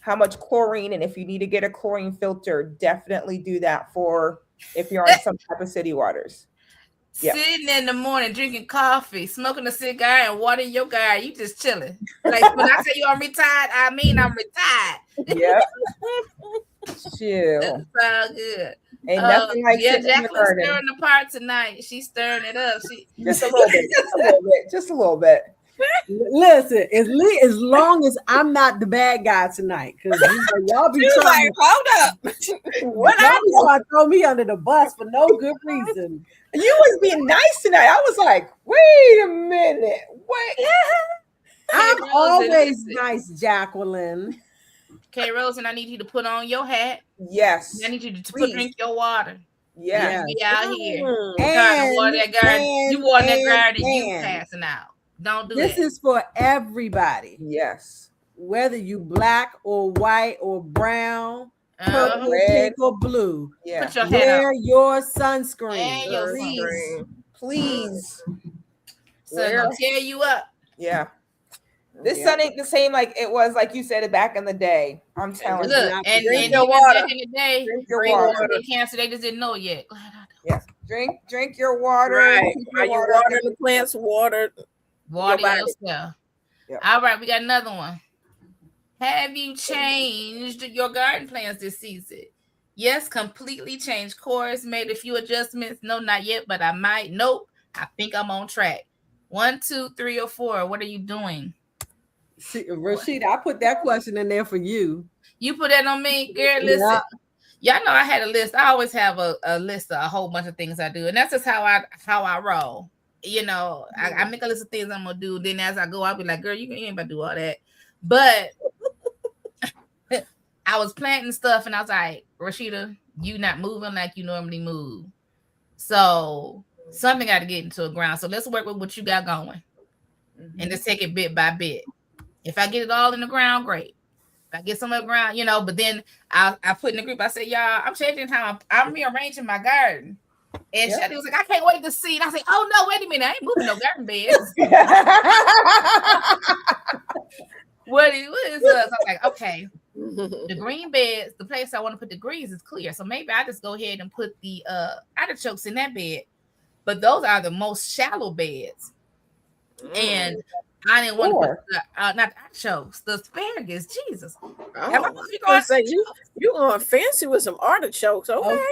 E: how much chlorine, and if you need to get a chlorine filter, definitely do that for if you're on some type of city waters. Yep.
B: Sitting in the morning, drinking coffee, smoking a cigar, and watering your garden, you just chilling. Like when I say I'm retired, I mean I'm retired.
E: Yeah. Chill.
B: That sounds good.
E: Ain't nothing like
B: Jacqueline's stirring the pot tonight. She's stirring it up.
E: Just a little bit. Just a little bit.
C: Listen, as long as I'm not the bad guy tonight, because y'all be trying
D: hold up.
C: What y'all be trying to throw me under the bus for no good reason.
E: You was being nice tonight. I was like, wait a minute. Wait.
C: I'm always nice, Jacqueline.
B: K-Rose, and I need you to put on your hat.
E: Yes.
B: I need you to drink your water.
E: Yes.
B: Be out here.
C: And
B: water that garden. You water that garden, you passing out. Don't do
C: this
B: that.
C: This is for everybody.
E: Yes.
C: Whether you black or white or brown, purple, pink or blue.
E: Yeah.
B: Put your
C: Wear your sunscreen.
B: And your sunscreen.
E: Please.
B: So it'll tear you up.
E: Yeah. This sun ain't the same like it was, like you said, back in the day. I'm telling you.
B: Look, and
E: drink your water.
B: Back in the day,
E: drink your water.
B: Cancer, they just didn't know it yet.
E: Yes. Drink your water.
D: Right. Are you watering the plants? Water
B: yourself. Yep. All right, we got another one. Have you changed your garden plans this season? Yes, completely changed course, made a few adjustments. No, not yet, but I might. Nope. I think I'm on track. 1, 2, 3, or 4. What are you doing?
C: See, Roscheeta, I put that question in there for you.
B: You put that on me, girl. Listen, y'all know I had a list. I always have a list of a whole bunch of things I do, and that's just how I roll. You know, I make a list of things I'm gonna do. Then as I go, I'll be like, girl, you ain't about to do all that. But I was planting stuff, and I was like, Roscheeta, you not moving like you normally move. So something got to get into the ground. So let's work with what you got going, and just take it bit by bit. If I get it all in the ground, great. If I get some of the ground, but then I put in the group, I said, y'all, I'm changing how I'm rearranging my garden. And Shelly was like, I can't wait to see. And I said, oh no, wait a minute, I ain't moving no garden beds. What is us? I'm like, okay, the green beds, the place I want to put the greens is clear. So maybe I just go ahead and put the artichokes in that bed. But those are the most shallow beds. And I didn't want to put not the artichokes, the asparagus. Jesus.
D: Oh, you going fancy with some artichokes. Okay.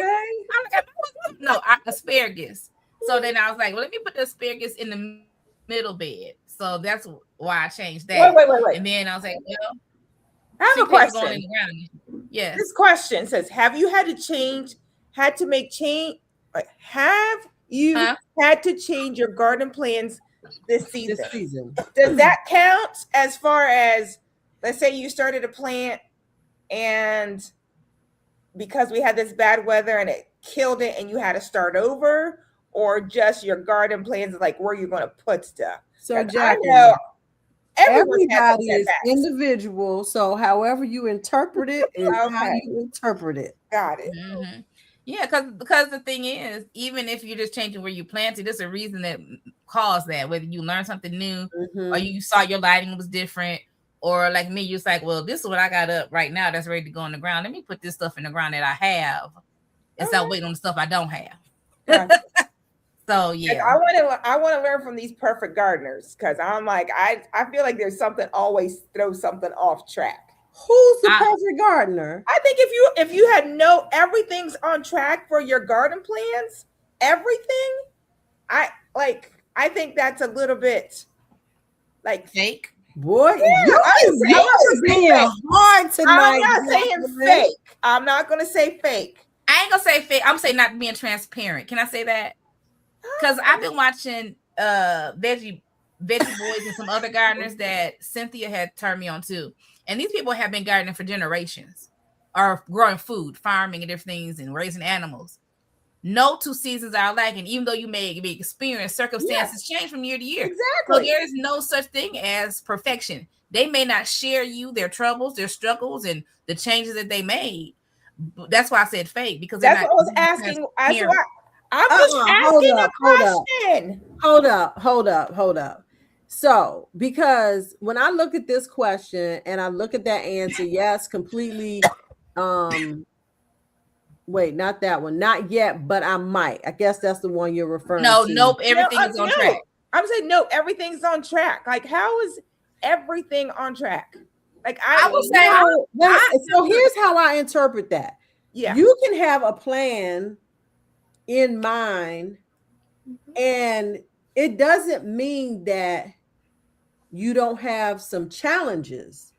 B: No, asparagus. So then I was like, well, let me put the asparagus in the middle bed. So that's why I changed that.
E: Wait.
B: And then I was like, well,
E: I have a question.
B: Going in the ground. Yes.
E: This question says, have you had to make change? Have you had to change your garden plans this season? Does that count as far as, let's say you started a plant and because we had this bad weather and it killed it and you had to start over, or just your garden plans, like where you're going to put stuff?
C: So
E: Jackie, I know
C: everybody is individual. So however you interpret it is how you interpret it.
E: Got it.
B: Mm-hmm. Yeah, because the thing is, even if you're just changing where you planted, there's a reason that caused that. Whether you learned something new, or you saw your lighting was different, or like me, you're like, well, this is what I got up right now that's ready to go in the ground. Let me put this stuff in the ground that I have instead of waiting on the stuff I don't have.
E: Yeah.
B: So yeah,
E: I want to learn from these perfect gardeners, because I'm like, I feel like there's something always throws something off track.
C: Who's the perfect gardener?
E: I think if you had everything's on track for your garden plans, everything, I think that's a little bit like
B: fake.
C: Boy, you're being hard tonight.
E: I'm not saying fake. I'm not gonna say fake.
B: I ain't gonna say fake. I'm saying not being transparent. Can I say that? Because I've been watching Veggie Boys and some other gardeners that Cynthia had turned me on to. And these people have been gardening for generations, or growing food, farming and different things, and raising animals. No two seasons are alike, and even though you may experience circumstances change from year to year.
E: Exactly.
B: So there is no such thing as perfection. They may not share you their troubles, their struggles, and the changes that they made. That's why I said fake, because
E: that's what I was asking. I'm just asking a question.
C: Hold up. So, because when I look at this question and I look at that answer, yes, completely. Wait, not that one, not yet, but I might. I guess that's the one you're referring to.
B: Nope, everything is on track.
E: I'm saying no, everything's on track. Like, how is everything on track? Like, I will say.
C: So here's how I interpret that.
E: Yeah,
C: you can have a plan in mind, and it doesn't mean that you don't have some challenges.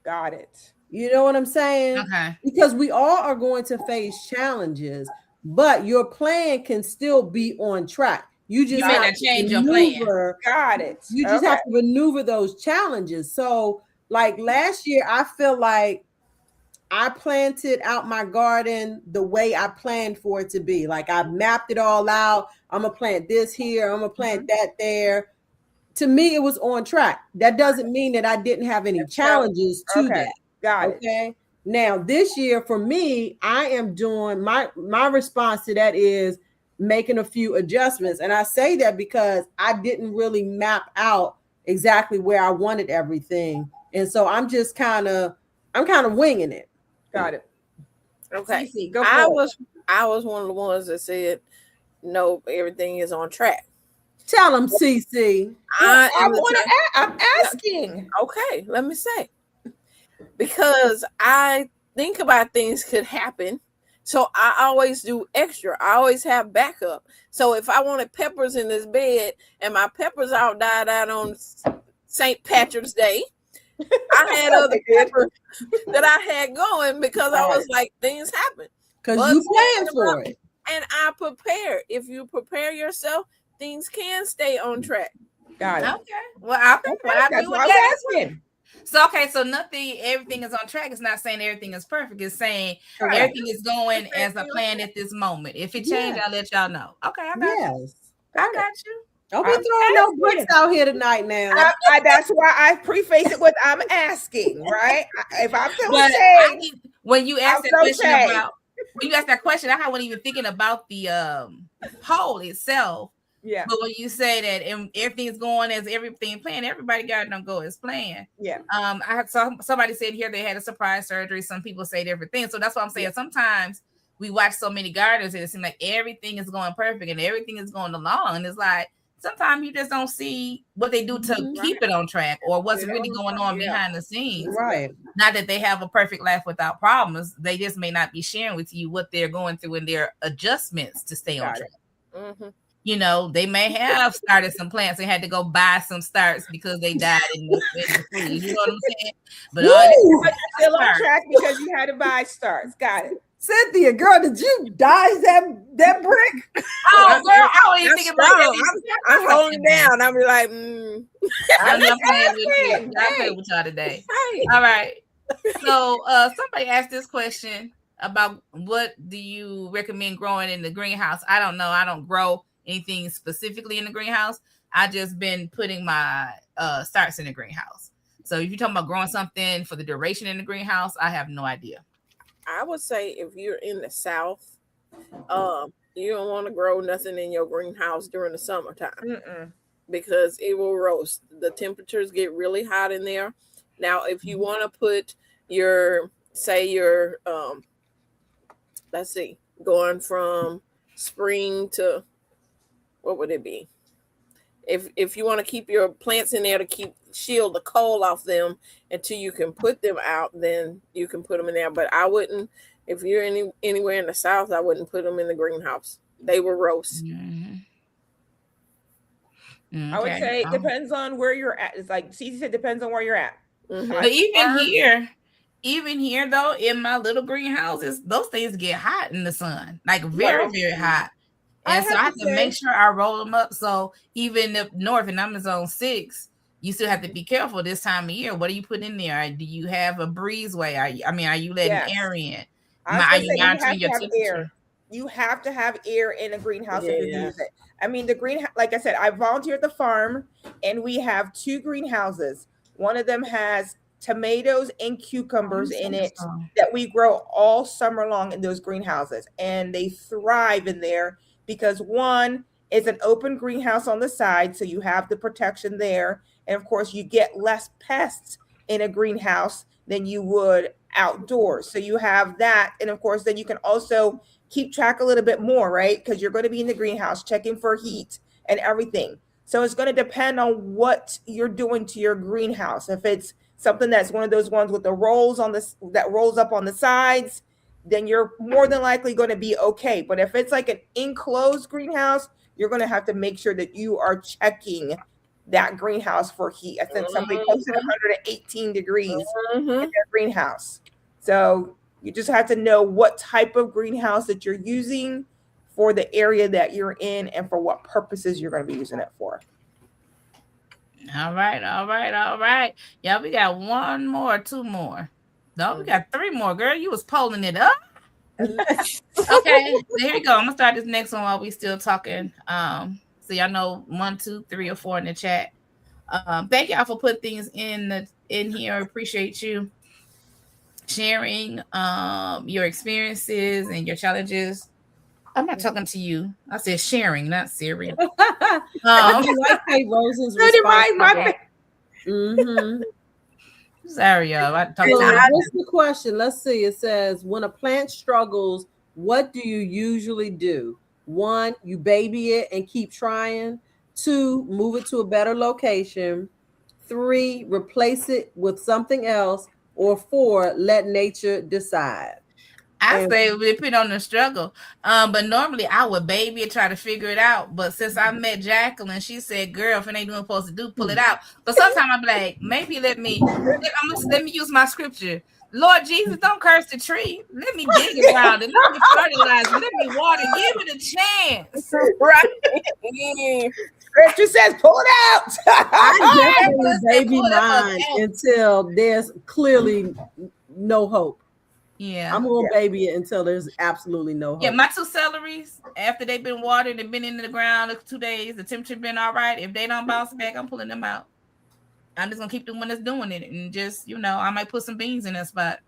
E: Got it.
C: You know what I'm saying?
B: Okay.
C: Because we all are going to face challenges, but your plan can still be on track. You just have to
B: change your plan.
E: Got it.
C: You just have to maneuver those challenges. So, like last year, I feel like I planted out my garden the way I planned for it to be. Like, I mapped it all out. I'm gonna plant this here. I'm gonna plant that there. To me, it was on track. That doesn't mean that I didn't have any challenges to that.
E: Got it.
C: Okay. Now, this year for me, I am doing my response to that is making a few adjustments. And I say that because I didn't really map out exactly where I wanted everything. And so I'm just kind of winging it.
E: Got it.
D: Okay.
C: Cici, go
D: I was one of the ones that said, no, everything is on track.
C: Tell them, Cici.
E: I'm asking.
D: Okay, let me say. Because I think about things could happen. So I always do extra. I always have backup. So if I wanted peppers in this bed and my peppers all died out on St. Patrick's Day, I had other peppers that I had going because I was like, things happen.
C: Because you planned for it.
D: And I prepare. If you prepare yourself, things can stay on track.
E: Got it.
B: Okay. Well, I think
E: that's what I was asking.
B: So everything is on track. It's not saying everything is perfect. It's saying everything is going as I planned at this moment. If it changes, I'll let y'all know. Okay, I got you. I got you.
C: Don't be throwing no bricks out here tonight now.
E: That's why I preface it with I'm asking, right? If I feel
B: But
E: shade,
B: when you ask
E: I'm
B: that
E: so
B: question
E: shade.
B: about when you ask that question, I wasn't even thinking about the poll itself.
E: Yeah.
B: But when you say that and everything's going as everything planned, everybody got to go as planned.
E: Yeah.
B: I had somebody said here they had a surprise surgery. Some people say different things. So that's what I'm saying. Sometimes we watch so many gardeners and it seems like everything is going perfect and everything is going along. And it's like sometimes you just don't see what they do to keep it on track or what's really going on behind the scenes.
C: Right.
B: Not that they have a perfect life without problems. They just may not be sharing with you what they're going through and their adjustments to stay on track.
D: Mm-hmm.
B: You know, they may have started some plants and had to go buy some starts because they died in the food. You know what I'm saying? But
E: you're still on track because you had to buy starts. Got it.
C: Cynthia, girl, did you dodge that brick?
B: Oh, girl, I don't even think about it.
D: I'm holding down. I'm like,
B: I'm not playing with you. I'm playing with y'all today. All right. So somebody asked this question about what do you recommend growing in the greenhouse? I don't know. I don't grow anything specifically in the greenhouse. I just been putting my starts in the greenhouse. So if you're talking about growing something for the duration in the greenhouse, I have no idea.
D: I would say if you're in the South, you don't want to grow nothing in your greenhouse during the summertime because it will roast. The temperatures get really hot in there. Now, if you want to put your let's see, going from spring to, what would it be? If you want to keep your plants in there to shield the cold off them until you can put them out, then you can put them in there. But I wouldn't, if you're anywhere in the South, I wouldn't put them in the greenhouse. They will roast.
B: Okay.
E: I would say it depends on where you're at. It's like Cici said, depends on where you're at.
B: But even here though, in my little greenhouses, those things get hot in the sun, like very, very hot. And so I have to make sure I roll them up. So even up north, and I'm in zone 6, you still have to be careful this time of year. What do you put in there? Do you have a breezeway? Are you letting air in? Are you monitoring your temperature?
E: You have to have air in a greenhouse if you use it. I mean, the greenhouse, like I said, I volunteer at the farm, and we have 2 greenhouses. One of them has tomatoes and cucumbers in it that we grow all summer long in those greenhouses, and they thrive in there because one is an open greenhouse on the side, so you have the protection there, and of course you get less pests in a greenhouse than you would outdoors. So you have that, and of course then you can also keep track a little bit more, right? Because you're going to be in the greenhouse checking for heat and everything. So it's going to depend on what you're doing to your greenhouse. If it's something that's one of those ones with the rolls on this that rolls up on the sides, then you're more than likely going to be okay. But if it's like an enclosed greenhouse, you're going to have to make sure that you are checking that greenhouse for heat. I think somebody posted 118 degrees in their greenhouse. So you just have to know what type of greenhouse that you're using for the area that you're in and for what purposes you're going to be using it for.
B: All right. Yeah, we got 1 more, 2 more. No, we got 3 more, girl. You was polling it up. Okay, here you go. I'm gonna start this next one while we still talking. So y'all know 1, 2, 3, or 4 in the chat. Thank y'all for putting things in here. Appreciate you sharing your experiences and your challenges. I'm not talking to you. I said sharing, not Siri. Sorry, y'all.
C: What's the question? Let's see. It says, when a plant struggles, what do you usually do? 1, you baby it and keep trying. 2, move it to a better location. 3, replace it with something else. Or 4, let nature decide.
B: I say it depends on the struggle. But normally I would baby and try to figure it out. But since I met Jacqueline, she said, girl, if it ain't doing supposed to do, pull it out. But sometimes I'm like, maybe let me use my scripture. Lord Jesus, don't curse the tree. Let me dig around it. Let me fertilize it. Let me water. Give it a chance.
E: Right. Scripture says, pull it out.
C: I definitely baby mine until there's clearly no hope.
B: Yeah.
C: I'm gonna baby it until there's absolutely no hope.
B: Yeah, my 2 celeries, after they've been watered and been in the ground 2 days, the temperature been all right. If they don't bounce back, I'm pulling them out. I'm just gonna keep the one that's doing it, and just I might put some beans in that spot.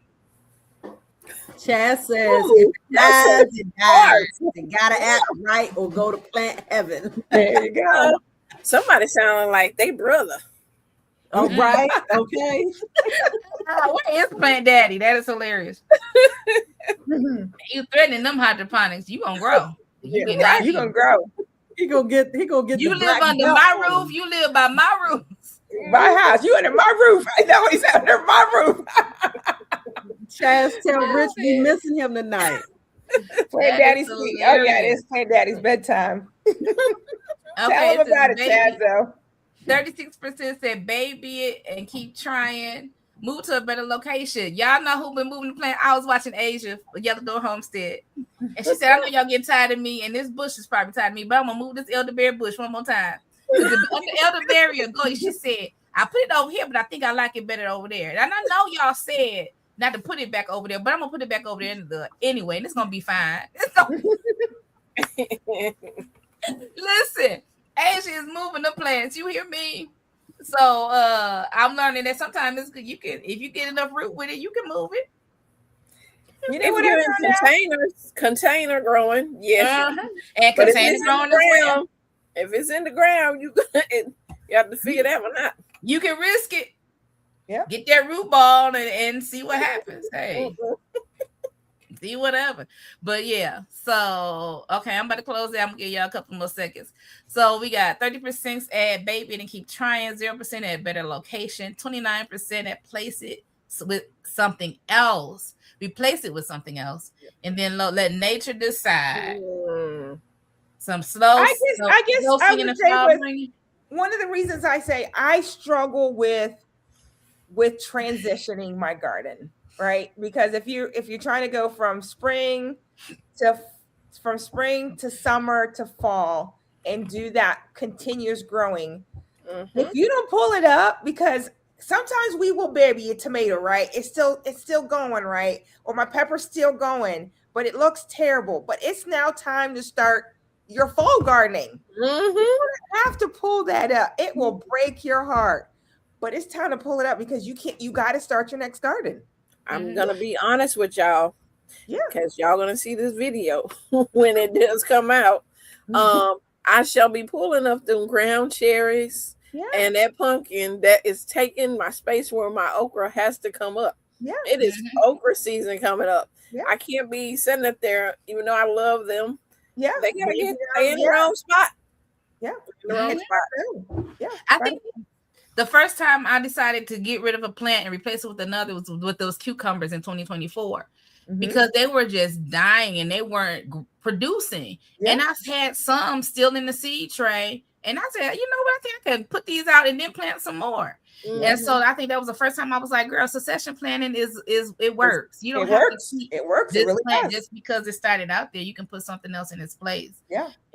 C: Chaz says, if it dies, it dies. You gotta act right or go to plant heaven.
E: There you go.
D: Somebody sounding like they brother.
C: All right, okay.
B: What is Plant Daddy? That is hilarious. You threatening them hydroponics? You gonna grow?
E: You gonna grow?
C: He gonna get.
B: You live under my roof. You live by my roof.
E: My house. You under my roof. I know he's under my roof.
C: Chaz, tell Rich we missing him tonight.
E: Plant Daddy's sleep. Oh yeah, it's Plant Daddy's bedtime. Tell him about it, Chaz. Though
B: 36% said baby it and keep trying. Move to a better location. Y'all know who been moving the plant? I was watching Asia, Yellow Door Homestead. And she said, I know y'all getting tired of me, and this bush is probably tired of me, but I'm going to move this elderberry bush one more time. Because the elderberry will go. She said, I put it over here, but I think I like it better over there. And I know y'all said not to put it back over there, but I'm going to put it back over there anyway, and it's going to be fine. Listen, Asia is moving the plants. You hear me? So I'm learning that sometimes it's good. You can, if you get enough root with it, you can move it.
D: You know what? Container growing, yes.
B: And container growing as well.
D: If it's in the ground, you have to figure that one out.
B: You can risk it.
E: Yeah.
B: Get that root ball and see what happens. Hey. See whatever. But yeah, so okay, I'm about to close it. I'm gonna give y'all a couple more seconds. So we got 30% add baby and keep trying, 0% at better location, 29% at place it with something else, replace it with something else, and then let nature decide. Some slow.
E: I guess I would say one of the reasons I say I struggle with transitioning my garden. Right, because if you're trying to go from spring to summer to fall and do that continuous growing, if you don't pull it up, because sometimes we will baby a tomato, right? It's still going, right? Or my pepper's still going, but it looks terrible. But it's now time to start your fall gardening. You have to pull that up. It will break your heart, but it's time to pull it up because you got to start your next garden.
D: I'm gonna be honest with y'all, because y'all gonna see this video when it does come out. I shall be pulling up them ground cherries and that pumpkin that is taking my space where my okra has to come up. It is okra season coming up. I can't be sitting up there, even though I love them. They gotta get in their own spot.
B: I think the first time I decided to get rid of a plant and replace it with another was with those cucumbers in 2024, because they were just dying and they weren't producing. And I've had some still in the seed tray. And I said, you know what? I think I can put these out and then plant some more. And so I think that was the first time I was like, girl, succession planning it works. You don't have to keep this plant just because it started out there. You can put something else in its place.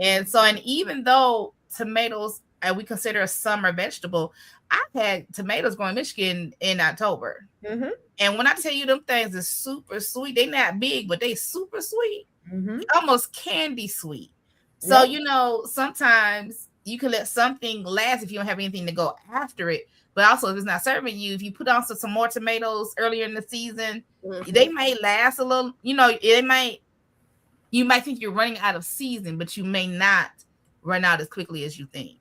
B: And so, and even though tomatoes, we consider a summer vegetable, I've had tomatoes growing in Michigan in October. And when I tell you them things are super sweet, they're not big, but they super sweet, almost candy sweet. So, sometimes you can let something last if you don't have anything to go after it. But also, if it's not serving you, if you put on some more tomatoes earlier in the season, they may last a little. You might think you're running out of season, but you may not run out as quickly as you think.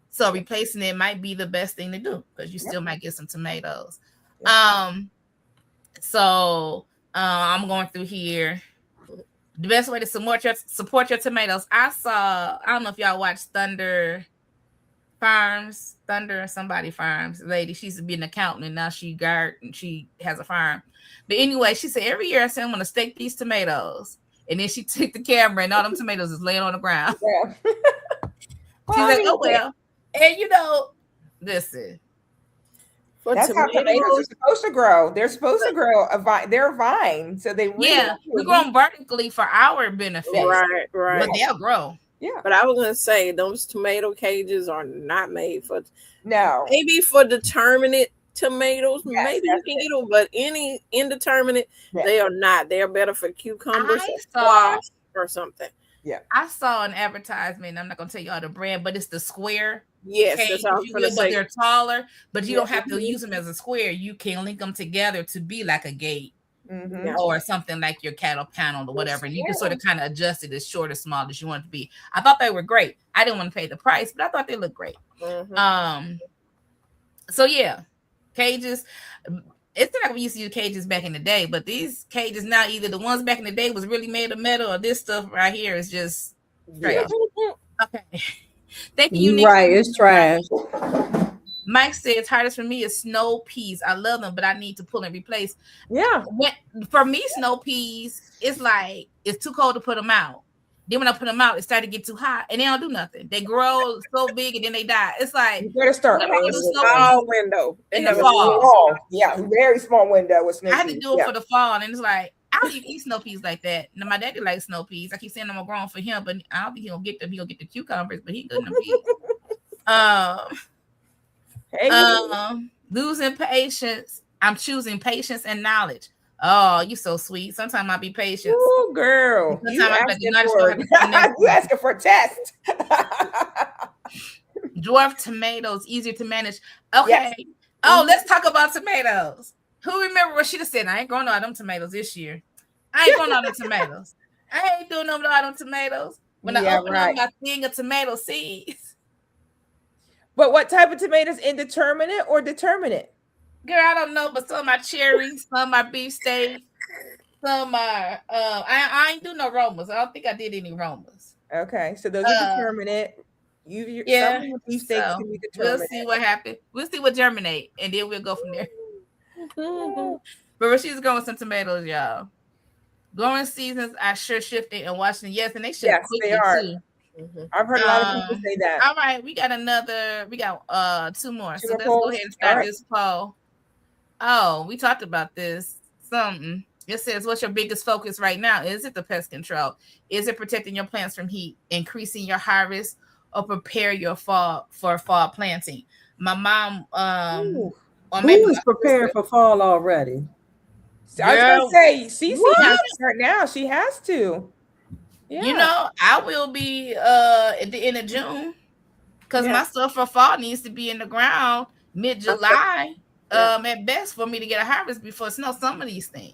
B: So replacing it might be the best thing to do, because you still might get some tomatoes. So I'm going through here. The best way to support your tomatoes. I don't know if y'all watch Thunder somebody farms lady. She used to be an accountant and now she has a farm. But anyway, she said every year I said I'm gonna stake these tomatoes, and then she took the camera and all them tomatoes is laying on the ground. She's like, oh well. And listen.
E: That's how tomatoes are supposed to grow. They're supposed to grow a vine. They're a vine, so they really
B: we grow them vertically for our benefit.
D: Right.
B: But they'll grow.
D: But I was gonna say those tomato cages are not made for
E: maybe
D: for determinate tomatoes,
E: Yes,
D: maybe you can get them, but any indeterminate, they are not. They are better for cucumbers or squash or something.
E: Yeah.
B: I saw an advertisement. I'm not gonna tell you all the brand, but it's the square.
D: Yes,
B: cage,
D: that's what I was gonna say.
B: but they're taller. But you don't have to use them as a square. You can link them together to be like a gate. Or something like your cattle panel or whatever. And you can sort of kind of adjust it as short or small as you want it to be. I thought they were great. I didn't want to pay the price, but I thought they looked great. So yeah, cages. It's not like we used to use cages back in the day, but these cages now, either the ones back in the day was really made of metal, or this stuff right here is just trash. Okay. Thank you.
C: Right, it's trash.
B: Mike says hardest for me is snow peas. I love them, but I need to pull and replace.
C: Yeah.
B: For me, snow peas, it's like it's too cold to put them out. Then when I put them out, it started to get too hot, and they don't do nothing. They grow so big, and then they die. It's like
E: you better start
D: in a small window
B: in the fall.
E: Yeah, very small window with snow peas.
B: I had to do it for the fall, and it's like I don't even eat snow peas like that. Now my daddy likes snow peas. I keep saying I'm growing for him, but I don't think he'll get them. He'll get the cucumbers, but he good in them peas. Losing patience. I'm choosing patience and knowledge. Oh, you so sweet. Sometimes I'll be patient.
E: Oh, girl. You asking for a test.
B: Dwarf tomatoes, easier to manage. Okay. Yes. Oh, let's talk about tomatoes. Who remember Roscheeta said, I ain't growing all them tomatoes this year. I ain't growing all them tomatoes. I ain't doing all them tomatoes. When I open up my thing of tomato seeds.
E: But what type of tomatoes? Indeterminate or determinate?
B: Girl, I don't know, but some are cherries, some are beefsteak, some are I ain't do no Romas. I don't think I did any Romas.
E: Okay, so those are determinate. Some beefsteaks can be determinate.
B: We'll see what happens. We'll see what germinate, and then we'll go from there. But she's growing some tomatoes, y'all. Growing seasons are sure shifting in Washington. Yes, and they shift quickly too.
E: I've heard a lot of people say that.
B: All right, we got two more. So let's go ahead and start this poll. Oh, we talked about this. Something. It says, what's your biggest focus right now? Is it the pest control? Is it protecting your plants from heat, increasing your harvest, or prepare your fall planting? My mom
C: who's preparing for fall already?
E: I was gonna say Cici has to start now. She has to.
B: Yeah. You know, I will be at the end of June because my stuff for fall needs to be in the ground mid-July. At best for me to get a harvest before snow. Some of these things.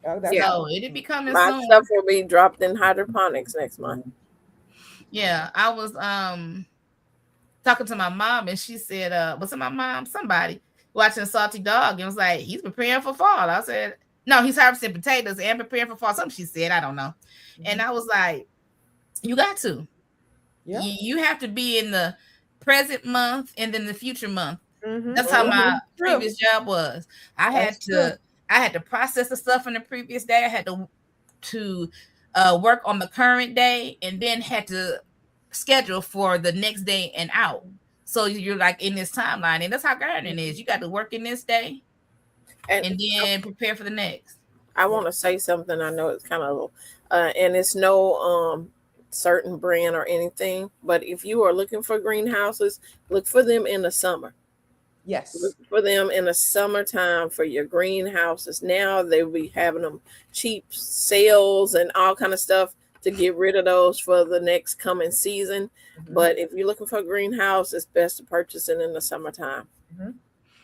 B: So it'll be coming soon.
D: My stuff will be dropped in hydroponics next month.
B: Yeah, I was talking to my mom, and she said, "What's my mom? Somebody watching Salty Dog, and was like, he's preparing for fall." I said, "No, he's harvesting potatoes and preparing for fall." Something she said, I don't know. And I was like, "You got to. Yeah. You have to be in the present month and then the future month." That's how my previous job was. I had to process the stuff from the previous day. I had to work on the current day, and then had to schedule for the next day and out. So you're like in this timeline, and that's how gardening is. You got to work in this day, and then prepare for the next.
D: I want to say something. I know it's kind of, and it's no certain brand or anything, but if you are looking for greenhouses, look for them in the summer.
E: Yes.
D: Look for them in the summertime for your greenhouses. Now they'll be having them cheap sales and all kind of stuff to get rid of those for the next coming season. But if you're looking for a greenhouse, it's best to purchase it in the summertime.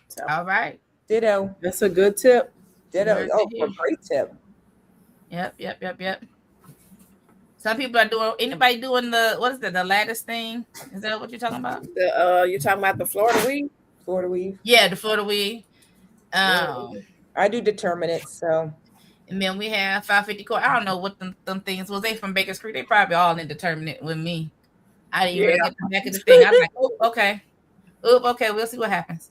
B: So. All right.
E: Ditto.
C: That's a good tip.
E: Ditto. A great tip.
B: Yep. Some people are doing. Anybody doing the lattice thing? Is that what you're talking about?
D: You're talking about the Florida weed.
E: Florida weave.
B: Yeah, the Florida weave.
E: I do determinate, so.
B: And then we have 550 core. I don't know what them things was. They from Baker's Creek. They probably all indeterminate with me. I didn't even get the back of the thing. I was like, okay, we'll see what happens.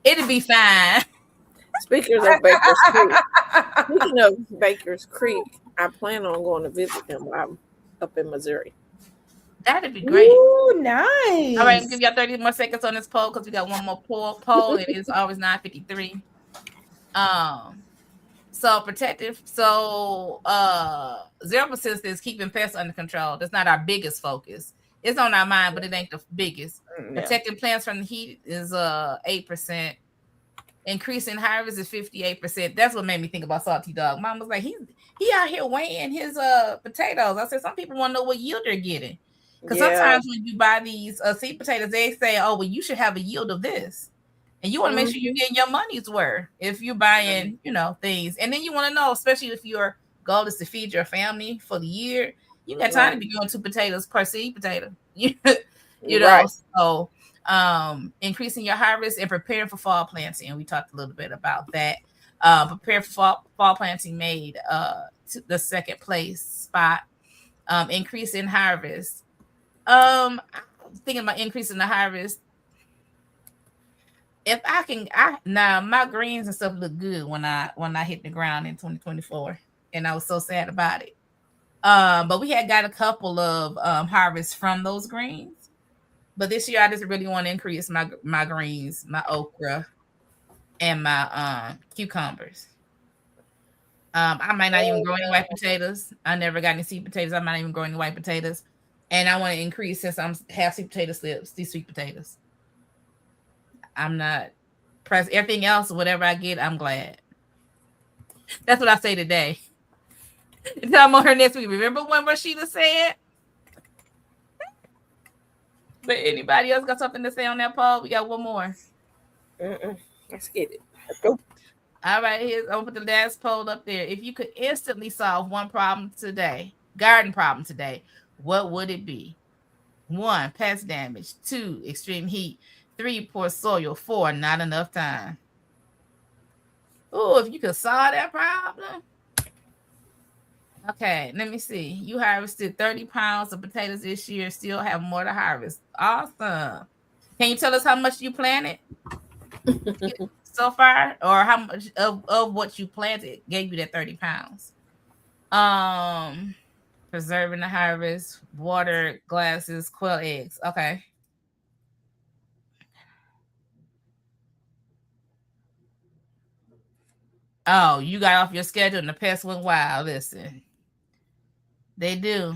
B: It'll be fine.
D: Speaking of Baker's Creek, I plan on going to visit them while I'm up in Missouri.
B: That'd be great.
E: Ooh, nice.
B: All right, give y'all 30 more seconds on this poll because we got one more poll. It is always 9:53. So protective. So 0% is keeping pests under control. That's not our biggest focus. It's on our mind, but it ain't the biggest. Protecting plants from the heat is 8%. increasing harvest is 58%. That's what made me think about Salty Dog. Mom was like, he out here weighing his potatoes. I said, some people want to know what yield they're getting. Because sometimes when you buy these sweet potatoes, they say, oh, well, you should have a yield of this. And you want to make sure you're getting your money's worth if you're buying, things. And then you want to know, especially if your goal is to feed your family for the year, you got time to be doing 2 potatoes per seed potato. So increasing your harvest and preparing for fall planting. We talked a little bit about that. Preparing for fall planting made the second place spot. Increase in harvest. I'm thinking about increasing the harvest. If I can, now my greens and stuff look good when I hit the ground in 2024, and I was so sad about it. But we had got a couple of harvests from those greens. But this year I just really want to increase my greens, my okra, and my cucumbers. I might not even grow any white potatoes. I never got any sweet potatoes. I might not even grow any white potatoes. And I want to increase, since I'm half sweet potato slips, these sweet potatoes. I'm not pressed. Everything else, whatever I get, I'm glad. That's what I say today. Until I'm on her next week. Remember when Roscheeta said? But anybody else got something to say on that poll? We got one more.
D: Let's get it. Let's go.
B: All right, I'll put the last poll up there. If you could instantly solve one problem today, garden problem today, what would it be? 1, pest damage. 2, extreme heat. 3, poor soil. 4, not enough time. Oh, if you could solve that problem. Okay, let me see. You harvested 30 pounds of potatoes this year, still have more to harvest. Awesome. Can you tell us how much you planted so far, or how much of what you planted gave you that 30 pounds? Preserving the harvest, water, glasses, quail eggs. Okay. Oh, you got off your schedule and the pests went wild. Listen, they do.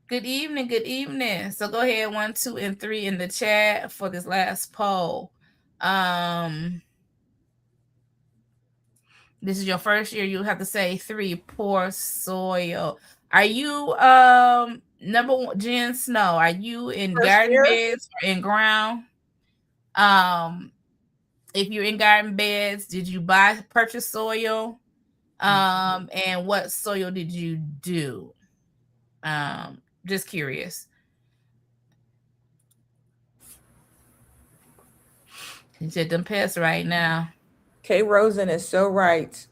B: Good evening. Good evening. So go ahead, 1, 2, and 3 in the chat for this last poll. This is your first year. You have to say 3, poor soil. Are you number 1, Jen Snow? Are you in first garden year? Beds or in ground? If you're in garden beds, did you purchase soil? And what soil did you do? Just curious. You said them pests right now.
E: Kay Rosen is so right.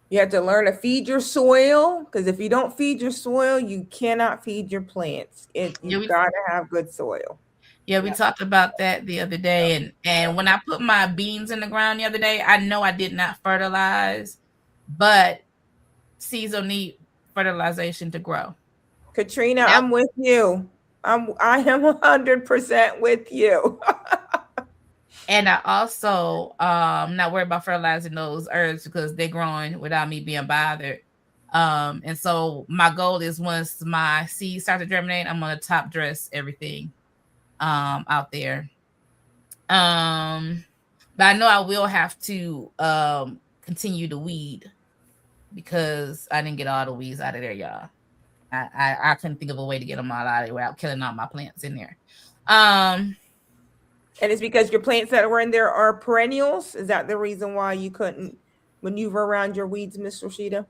E: You have to learn to feed your soil, because if you don't feed your soil, you cannot feed your plants. You've got to have good soil.
B: Yeah, we talked about that the other day. And when I put my beans in the ground the other day, I know I did not fertilize, but seeds will need fertilization to grow.
E: Katrina, I'm with you. I am 100% with you.
B: And I also not worried about fertilizing those herbs because they're growing without me being bothered. And so my goal is, once my seeds start to germinate, I'm going to top dress everything out there. But I know I will have to continue to weed, because I didn't get all the weeds out of there, y'all. I couldn't think of a way to get them all out of there without killing all my plants in there.
E: And it's because your plants that were in there are perennials. Is that the reason why you couldn't maneuver around your weeds, Miss Roscheeta?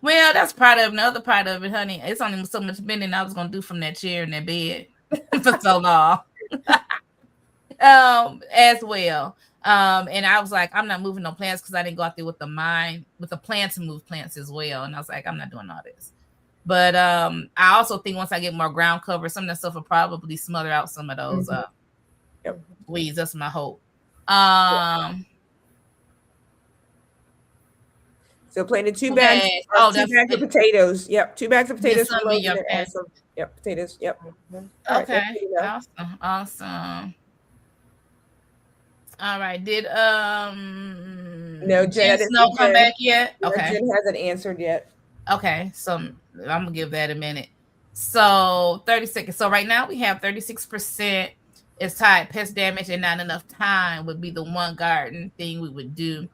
B: Well, that's part of it. The other part of it, honey, it's only so much bending I was going to do from that chair and that bed for so long. As well. And I was like, I'm not moving no plants, because I didn't go out there with the plan to move plants as well. And I was like, I'm not doing all this. But I also think once I get more ground cover, some of that stuff will probably smother out some of those weeds. That's my hope.
E: So planted 2 bags. 2 bags of potatoes. Yep, 2 bags of potatoes. Yep, potatoes. Yep.
B: Okay. Awesome. All right. Did
E: no, Jen
B: Snow come back yet?
E: No,
B: Okay.
E: Jen hasn't answered yet.
B: Okay, so I'm gonna give that a minute. So 30 seconds. So right now we have 36% It's tied pest damage and not enough time would be the one garden thing we would do.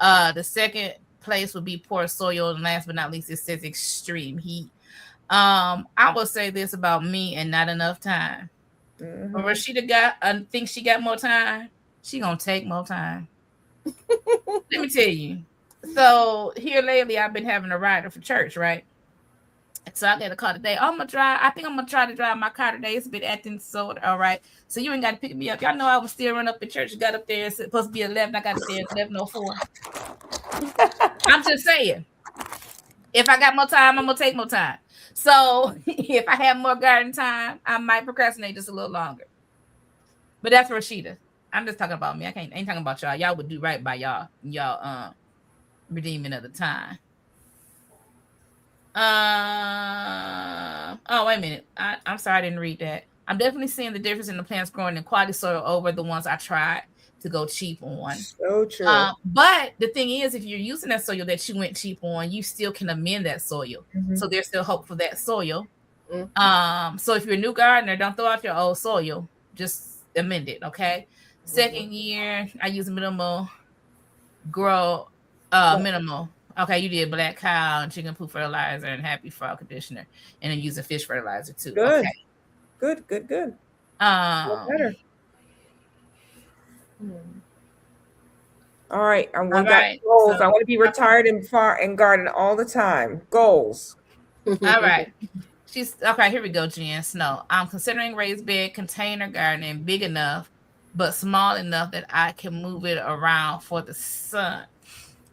B: The second place would be poor soil, and last but not least, it says extreme heat. I will say this about me and not enough time.
E: Mhm.
B: But Roscheeta thinks she got more time. She gonna take more time. Let me tell you. So here lately, I've been having a rider for church, right? So I got a car today. I think I'm gonna try to drive my car today. It's been acting so all right. So you ain't got to pick me up. Y'all know I was still running up at church. Got up there. It's supposed to be 11. I got up there at 11:04. I'm just saying. If I got more time, I'm gonna take more time. So if I have more garden time, I might procrastinate just a little longer. But that's Roscheeta. I'm just talking about me. I ain't talking about y'all. Y'all would do right by y'all redeeming of the time. Oh, wait a minute. I'm sorry, I didn't read that. I'm definitely seeing the difference in the plants growing in quality soil over the ones I tried to go cheap on.
E: So true.
B: But the thing is, if you're using that soil that you went cheap on, you still can amend that soil. So there's still hope for that soil. So if you're a new gardener, don't throw out your old soil. Just amend it, okay? Second year, I use minimal. Okay, you did black cow and chicken poop fertilizer and happy frog conditioner, and then using fish fertilizer too.
E: Good.
B: Okay.
E: Good. Better. All right. I want goals. So, I want to be retired and garden all the time. Goals.
B: All right. Okay. Here we go, Jen Snow. I'm considering raised bed container gardening big enough, but small enough that I can move it around for the sun.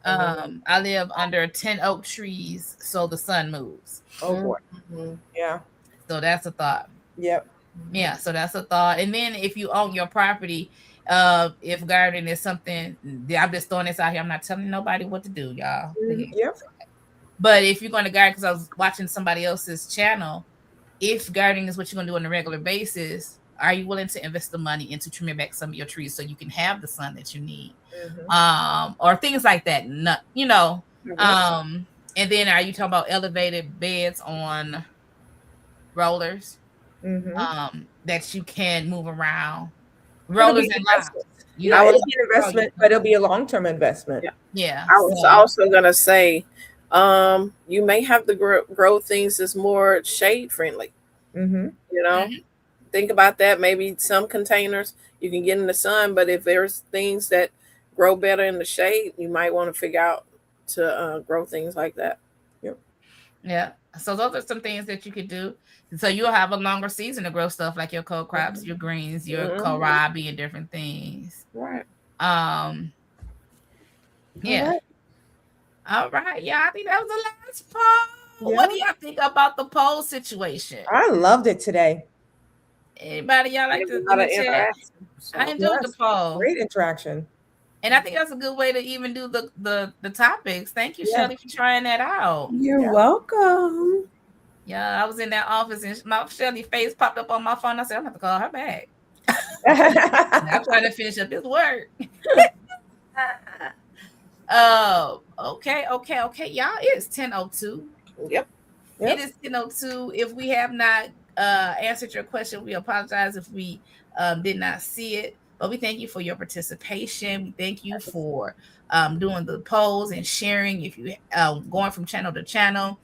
B: I live under 10 oak trees, so the sun moves.
E: Oh boy. Yeah.
B: So that's a thought.
E: Yep.
B: Yeah. So that's a thought. And then if you own your property, if gardening is something, I'm just throwing this out here. I'm not telling nobody what to do, y'all.
E: Yep.
B: But if you're going to garden, because I was watching somebody else's channel, if gardening is what you're going to do on a regular basis, are you willing to invest the money into trimming back some of your trees so you can have the sun that you need? Or things like that, and then are you talking about elevated beds on rollers that you can move around? Rollers and lines.
E: It'll be an investment, but it'll be a long-term investment.
B: Yeah.
D: I was also gonna say, you may have to grow things that's more shade friendly. Think about that. Maybe some containers you can get in the sun, but if there's things that grow better in the shade, you might want to figure out to grow things like that.
B: Yeah. So those are some things that you could do. So you'll have a longer season to grow stuff like your cold crops, your greens, your kohlrabi, and different things.
D: Right.
B: Yeah. All right. Yeah, I think that was the last poll. What do y'all think about the poll situation?
E: I loved it today.
B: Anybody y'all like to chat? I enjoyed the poll.
E: Great interaction.
B: And I think that's a good way to even do the topics. Thank you, Shelly, for trying that out.
C: You're welcome.
B: Yeah, I was in that office and my Shelly's face popped up on my phone. I said, I'm going to call her back. I'm trying to finish up this work. Okay. Y'all, it's 10:02.
D: Yep.
B: It is 10:02. If we have not answered your question, we apologize if we did not see it. But we thank you for your participation. We thank you for doing the polls and sharing. If you going from channel to channel,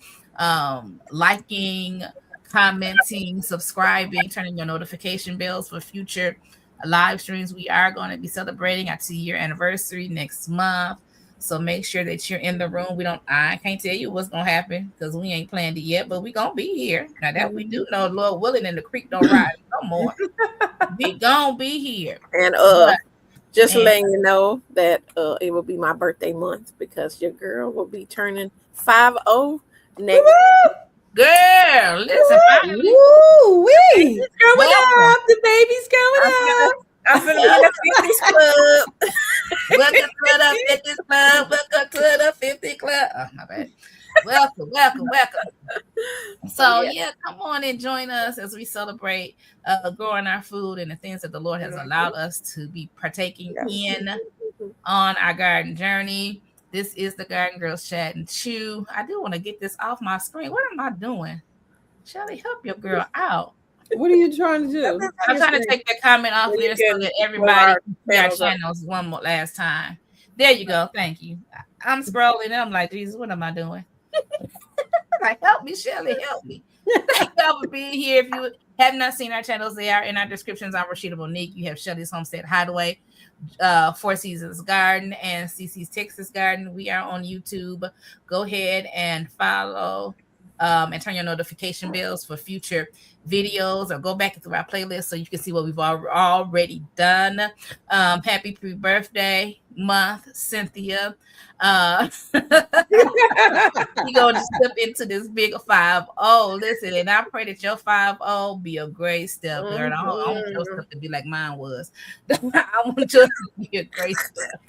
B: liking, commenting, subscribing, turning your notification bells for future live streams. We are going to be celebrating our 2-year anniversary next month. So make sure that you're in the room. I can't tell you what's going to happen because we ain't planned it yet, but we going to be here. Now that we do know, Lord willing, and the creek don't rise no more. We going to be here.
D: And just letting you know that it will be my birthday month because your girl will be turning 50 next.
B: Girl, listen.
E: Woo-wee. Going up. The baby's going up.
D: I'm finna be in the 50s club.
B: Welcome to the 50s club. Welcome to the 50 club. Oh, my bad. Welcome. So yeah, come on and join us as we celebrate growing our food and the things that the Lord has allowed us to be partaking in on our garden journey. This is the Garden Girls Chat and Chew. I do want to get this off my screen. What am I doing? Shelly, help your girl out.
C: What are you trying to do?
B: I'm trying to take that comment off
D: So you
B: there so
D: can
B: that
D: pull
B: everybody
D: our
B: can see our
D: channels up.
B: channels one more last time. There you go. Thank you. I'm scrolling and I'm like, Jesus, what am I doing? Like, help me, Shelly, help me. Thank y'all for being here. If you have not seen our channels, they are in our descriptions. I'm Roscheeta Monique. You have Shelly's Homestead Hideaway, Four Seasons Garden, and Cici's Texas Garden. We are on YouTube. Go ahead and follow and turn your notification bells for future videos, or go back through our playlist so you can see what we've already done. Happy pre-birthday month, Cynthia. You gonna step into this big 5-0. Listen, and I pray that your 5-0 be a great step, girl. I want your stuff to be like mine was. I want yours to be a great step.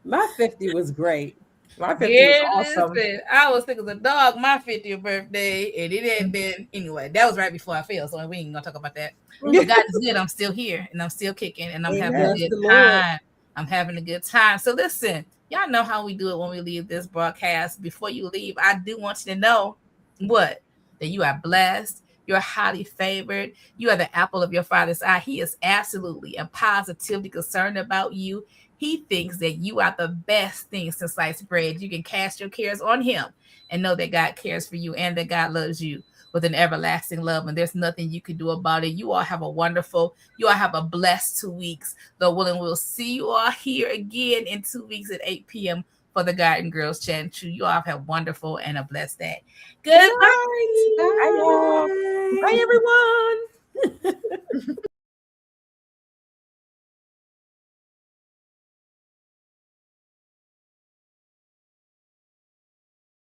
C: My 50 was great.
E: My 50 was awesome.
B: Listen, I was thinking of the dog, my 50th birthday, and it had been anyway. That was right before I fell, so we ain't gonna talk about that. But God is good. I'm still here and I'm still kicking and I'm having a good time. I'm having a good time. So listen, y'all know how we do it when we leave this broadcast. Before you leave, I do want you to know what? That you are blessed. You're highly favored. You are the apple of your Father's eye. He is absolutely and positively concerned about you. He thinks that you are the best thing since sliced bread. You can cast your cares on him and know that God cares for you and that God loves you with an everlasting love. And there's nothing you can do about it. You all have a blessed 2 weeks. Though willing, we'll see you all here again in 2 weeks at 8 p.m. for the Garden Girls Chat and Chew. You all have a wonderful and a blessed day. Good night.
E: Bye, everyone.